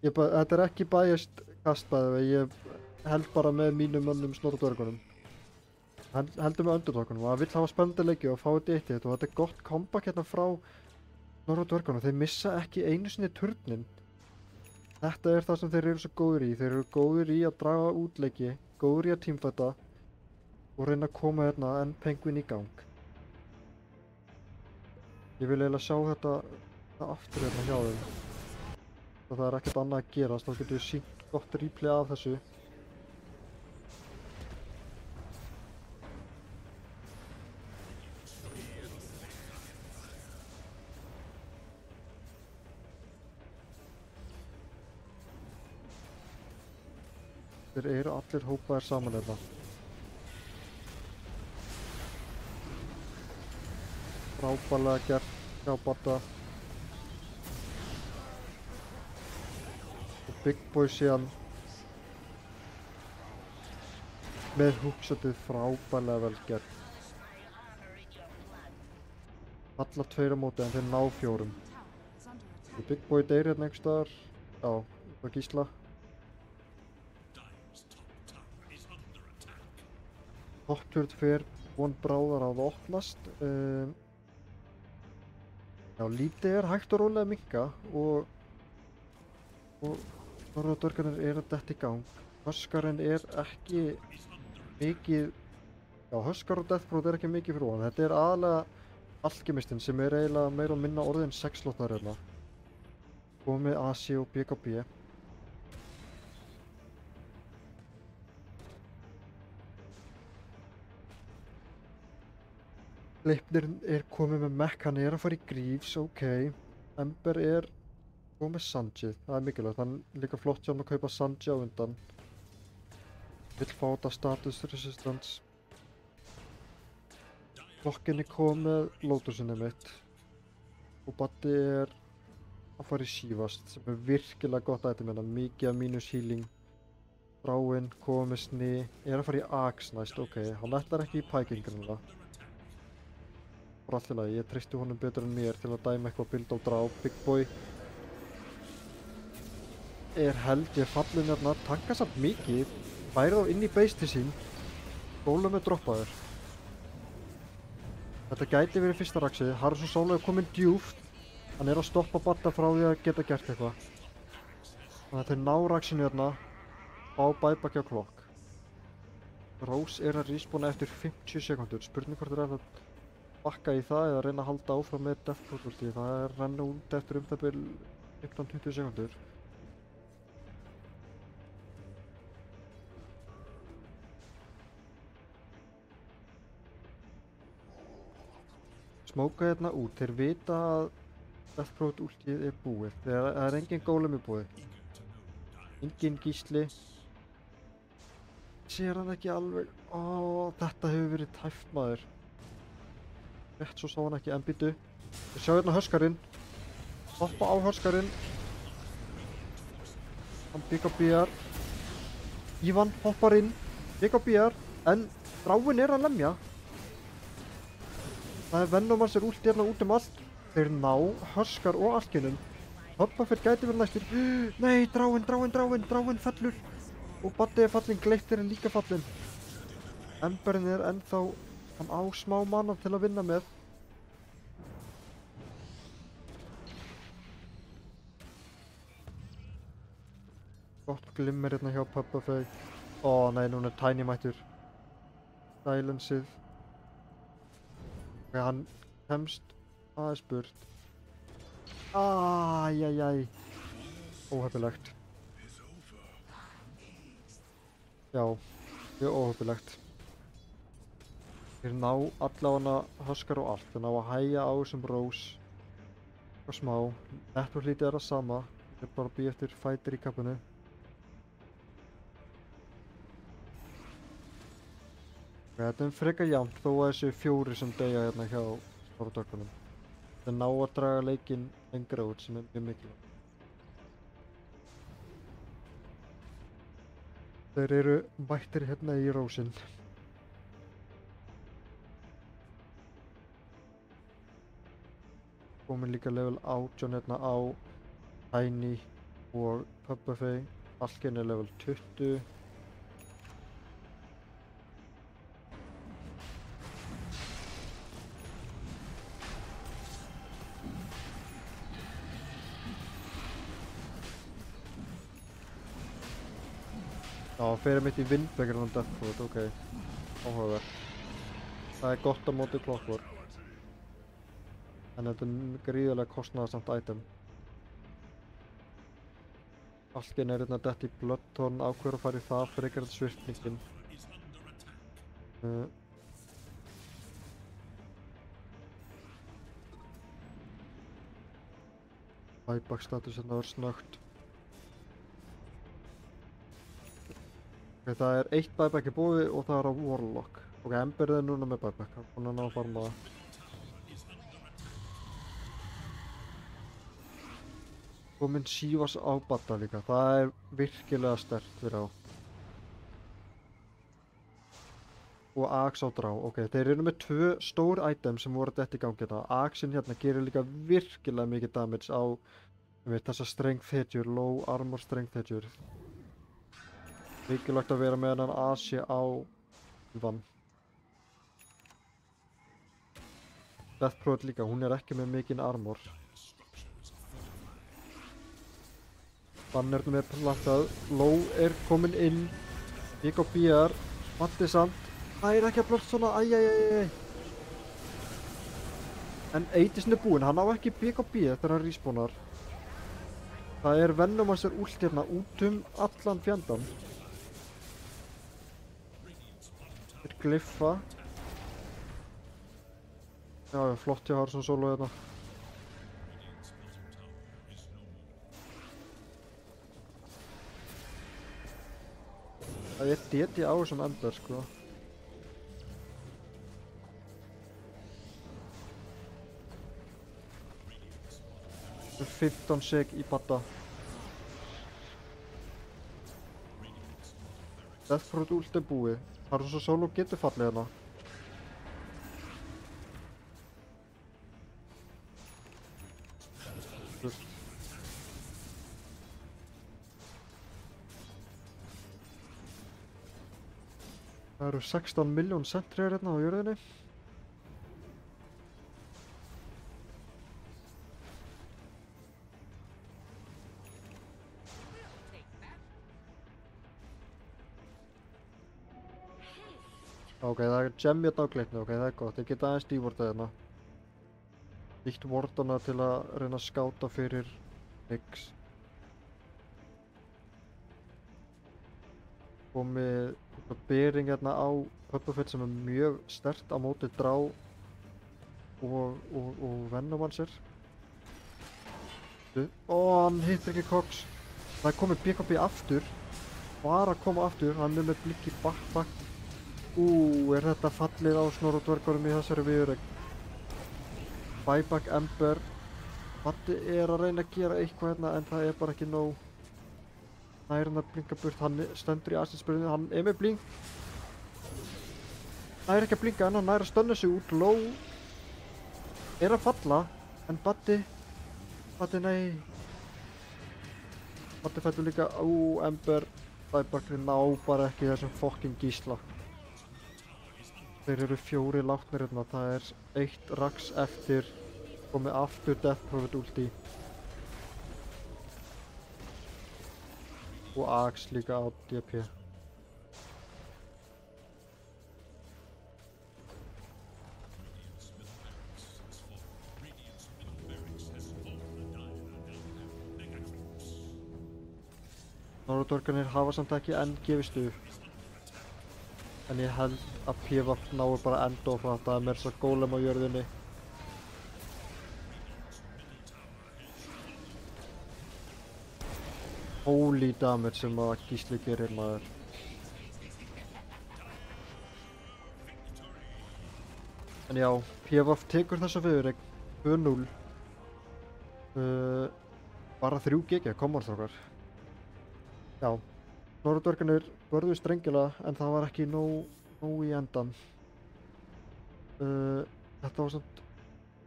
Þetta er ekki biased kast bæði, ég held bara með mínum mönnum Snorra og dvergunum. Heldur með underdogunum og það vill hafa spennandi leiki og fá þetta eitt og þetta er gott comeback hérna frá Snorra og dvergunum. Þeir missa ekki einu sinni turnin. Þetta er það sem þeir eru svo góður í. Þeir eru góður í að draga útleiki, góður í að teamfighta og reyna að koma hérna en Penguin í gang. Ég vil eiginlega sjá þetta aftur hérna hjá þeim. Það er ekkert annað að gerast, þá getum við sýnt gott replay af þessu. Þeir eru allir hópaðir saman hérna. Frábærlega gert hjá Badda. Og Big Boy síðan með hookshotið frábærlega vel gert. Falla tveir á móti en þeir ná fjórum. Big Boy deyr hérna einhvers staðar. Já, upp að gísla. Toppturð fer von bráðar að opnast. Já, lítið er hægt og rólega að minnka og Snorra og dvergarnir er að detta í gang. Huskarinn er ekki mikið... Já, Huskar og Death Prot er ekki mikið fyrir hann. Þetta er aðalega alkemistinn sem er eiginlega meira og minna orðin 6 slotnar hérna. Komið AC og BKB. Sleipnir er komið með mech, hann er að fara í Greaves, ok. Ember er komið með Sanji, það er mikilvægt. Hann er líka flott hjá hann að kaupa Sanji á undan. Vill fá þetta status resistance. Klokkin er komið með Lotusinni mitt. Og Baddi er að fara í Shivast, sem er virkilega gott item hérna. Mikið af mínus healing. Þráinn, komið með sni, er að fara í Axe næst, ok, hann ætlar ekki í Pæking grunlega. Bara allt í lagi, ég treysti honum betur en mér til að dæma eitthvað bild á drá. Big Boy er held ég fallin hérna, takka samt mikið, færi þá inn í base til sín, Golem er droppaður. Þetta gæti verið fyrsta raxið, Haraldsson Solo er kominn djúpt, hann er að stoppa Badda frá því að geta gert eitthvað. Þannig að þeir ná raxinu hérna, á bæbaki á klokk. Rose er að respawna eftir 50 sekundur, spurning hvort þeir eru að bakka í það eða reyna að halda áfram með Death Note ulti. Það er renna út eftir það bil 15-20 sekundur. Smóka hérna út, þeir vita að Death Note ultið er búið. Það er engin Golem í búið. Engin Gísli. Sér hann ekki alveg. Þetta hefur verið tæft maður. Rétt svo sá hann ekki, en býtu. Við sjáum hérna höskarinn. Hoppa á höskarinn. Hann BKB-ar. Ívan hoppar inn. BKB-ar. En Þráinn er að lemja. Það er Venom hans er ult hérna út allt. Þeir ná höskar og alkinum. Hoppafell gæti verið næstur. Nei, Þráinn fellur. Og Baddi er fallinn, Gleipnir er líka fallinn. Emberinn er ennþá, hann á smá manna til að vinna með. Gott glimmer hérna hjá Puppafey. Nei, núna er Tiny mættur. Silenceið. Ok, hann kemst aðeins burt. Æjæjæj. Óheppilegt. Já, mjög óheppilegt. Þeir ná allavega höskar og allt. Þeir ná að hægja á þessum Rose. Og smá. Nettur hlítið er það sama. Þeir bara býja eftir fighter í kappinu. Þetta er frekar jafnt þó að þessu 4 sem deyja hérna hjá Stóradökkunum. Þeir ná að draga leikinn lengra út sem er mjög mikilvægt. Þeir eru mættir hérna í Rósinn. Komin líka level 18 hérna á Tiny og Puppafey. Alkin er level 20. Já, hann fer mitt í vindbreaker hann Death Note, ok. Áhugaverð. Það er gott á móti Clockwork. En þetta er gríðarlega kostnaðarsamt item. Alkin er hérna dett í Bloodthorn, ákveður að fara í það frekar en svipningin. Buyback status hérna var snögt. Ok, það er 1 buyback í bóði og það er á Warlock. Ok, Ember er núna með buyback, hann er búinn að ná að farma það. Kominn Sivas á Badda líka, það er virkilega sterkt fyrir á. Og Axe á Drá, ok, þeir eru með 2 stór item sem voru dett í gangi hérna. Axinn hérna gerir líka virkilega mikið damage á þessa strength hetjur, low armor strength hetjur. Mikilvægt að vera með hennan Asi á Ívan. Death Note líka, hún er ekki með mikinn armor. Bannerinn er plantað, Low er kominn inn, BKB-ar, Matti samt. Það er ekki að blótt svona, æjæjæjæj. En Eitisn er búinn, hann á ekki BKB þegar hann respawnar. Það er Venom hans er ult hérna út allan fjandann. Þeir glyffa. Já, flott hjá Haraldsson Solo hérna. Það er DD á þessum Ember, sko. Það er 15 sek í Badda. Death Fruit ult er búið. Harrison Solo getur fallið hérna. Það eru 16 miljón sentryar hérna á jörðinni. Ok, það er gem hérna á Gleipni, ok, það er gott. Ég geta aðeins dívordað hérna. Nýtt vordana til að reyna að skáta fyrir Nyx. Komið bering hérna á Purplefield sem er mjög sterkt á móti drá og Venomancer. Ó, hann hittir ekki Cox. Það er komið BKB aftur. Var að koma aftur, hann er með blikki bakk. Er þetta fallið á Snorra og dvergunum í þessari viðureign? Buyback Ember. Batti er að reyna að gera eitthvað hérna en það er bara ekki nóg. Nær hann að blinka burt, hann stendur í assistspyrinu, hann er með blink. Nær ekki að blinka en hann nær að stönna sig út, low. Er að falla, en Batti nei. Batti fellur líka, Ember. Buybackri ná bara ekki þessum fucking gísla. Þeir eru 4 látnir hérna, það er 1 Rax eftir, komið aftur Death Prophet ulti. Og Axe líka á DP. Norðurtorkanir hafa samt ekki enn gefist upp. En ég held að PvP náir bara enda of það, það er meira svo golem á jörðinni. Holy damage sem að Gísli gerir maður. En já, PvP tekur þessa viðureign 2-0. Bara 3 GG, come on strákar. Já. Norðurdverkanir vörðu strengilega en það var ekki nóg í endan. Þetta var samt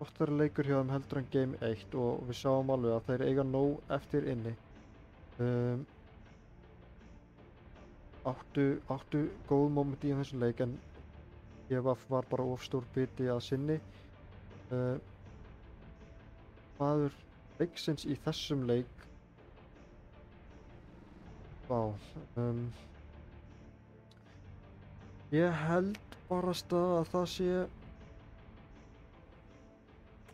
oftari leikur hjá þeim heldur en Game 1 og við sjáum alveg að þeir eiga nóg eftir inni. Áttu góð moment í þessum leik en PvP var bara of stór biti að sinni. Maður leiksins í þessum leik. Vá, ég held barast að það sé,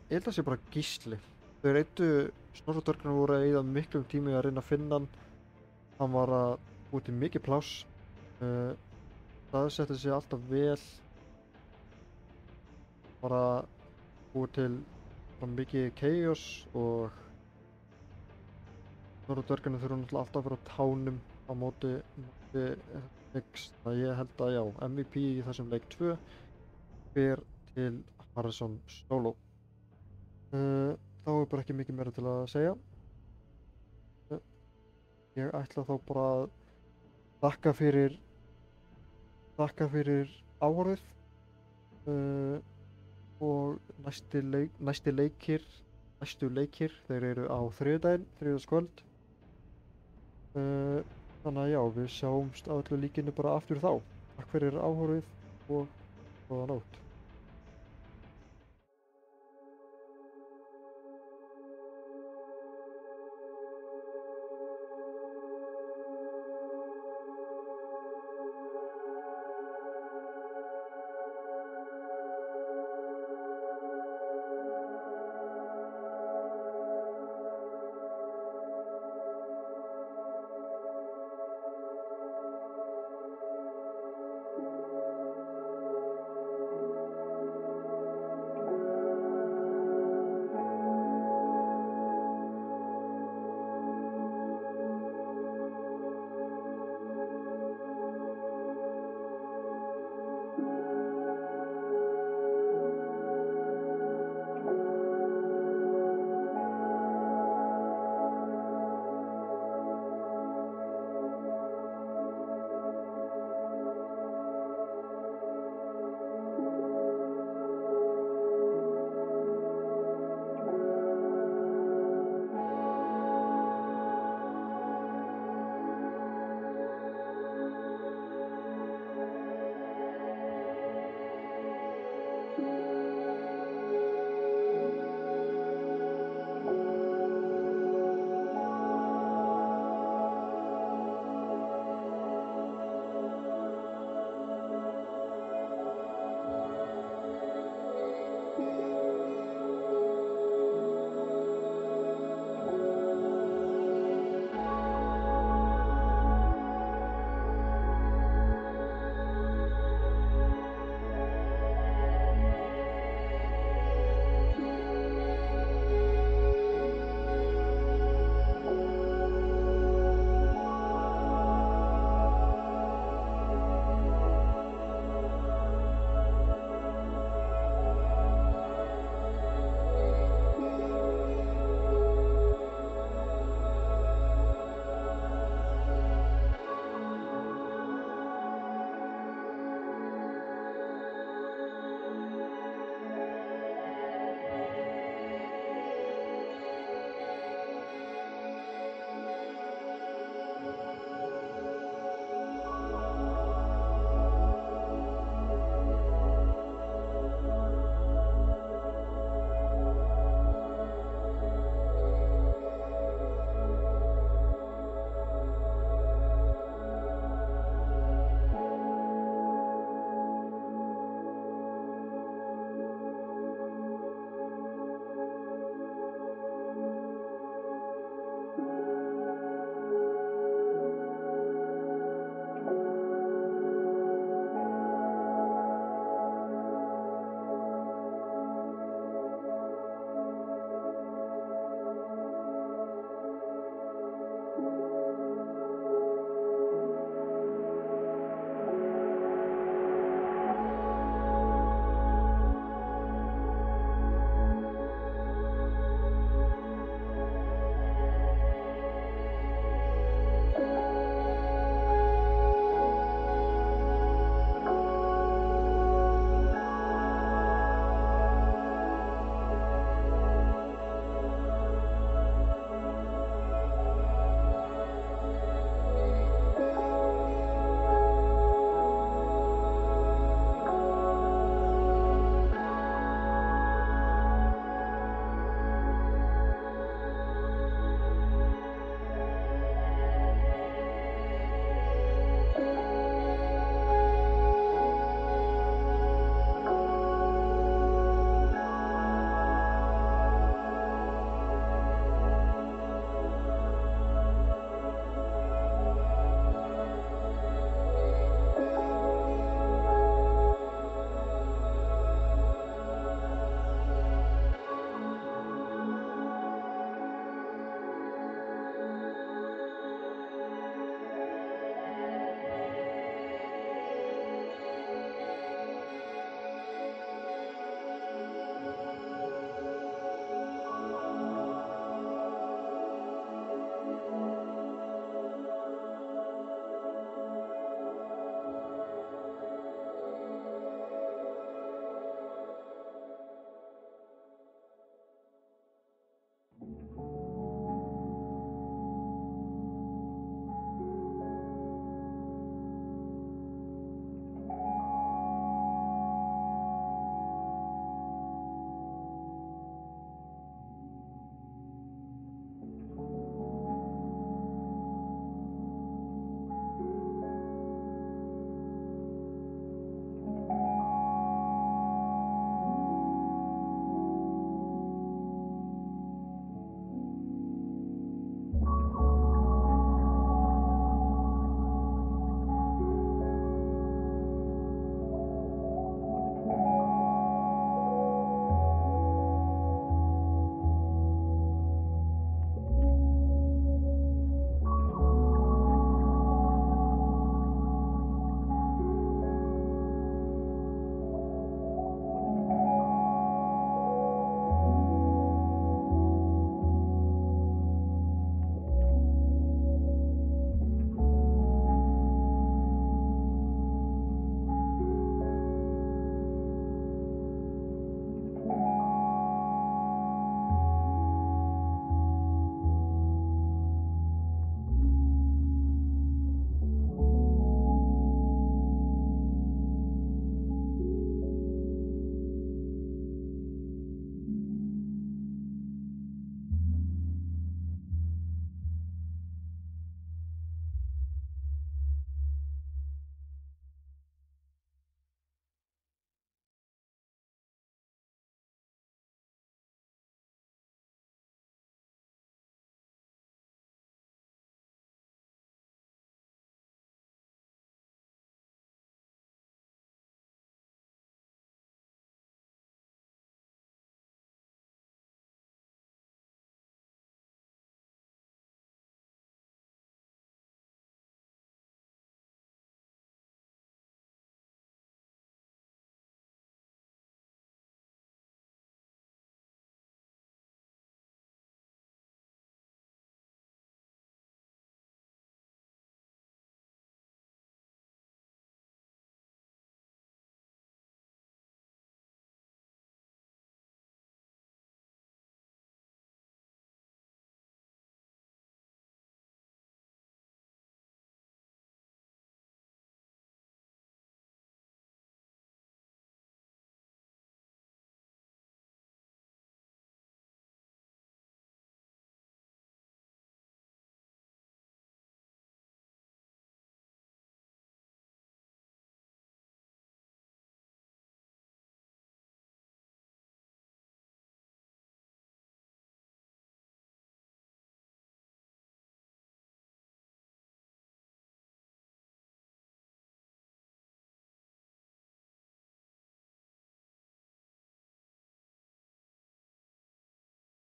ég held að það sé bara Gísli. Þeir Snorradverkarnir voru að eyða miklum tíma í að reyna að finna hann. Hann var að búið til mikið pláss. Það setti sig alltaf vel. Bara búið til mikið chaos og Norðurdverkarnir þurfa náttúrulega alltaf að vera á tánum á móti Nyx. Þannig að ég held að já, MVP í þessum leik 2 fer til Harrison Solo. Þá er bara ekki mikið meira til að segja. Ég ætla þá bara að þakka fyrir áhorfið og næstu leikir, þeir eru á þriðjudagskvöld. Þannig að já, við sjáumst að öllu líkinu bara aftur þá. Takk fyrir áhorfið og góða nótt.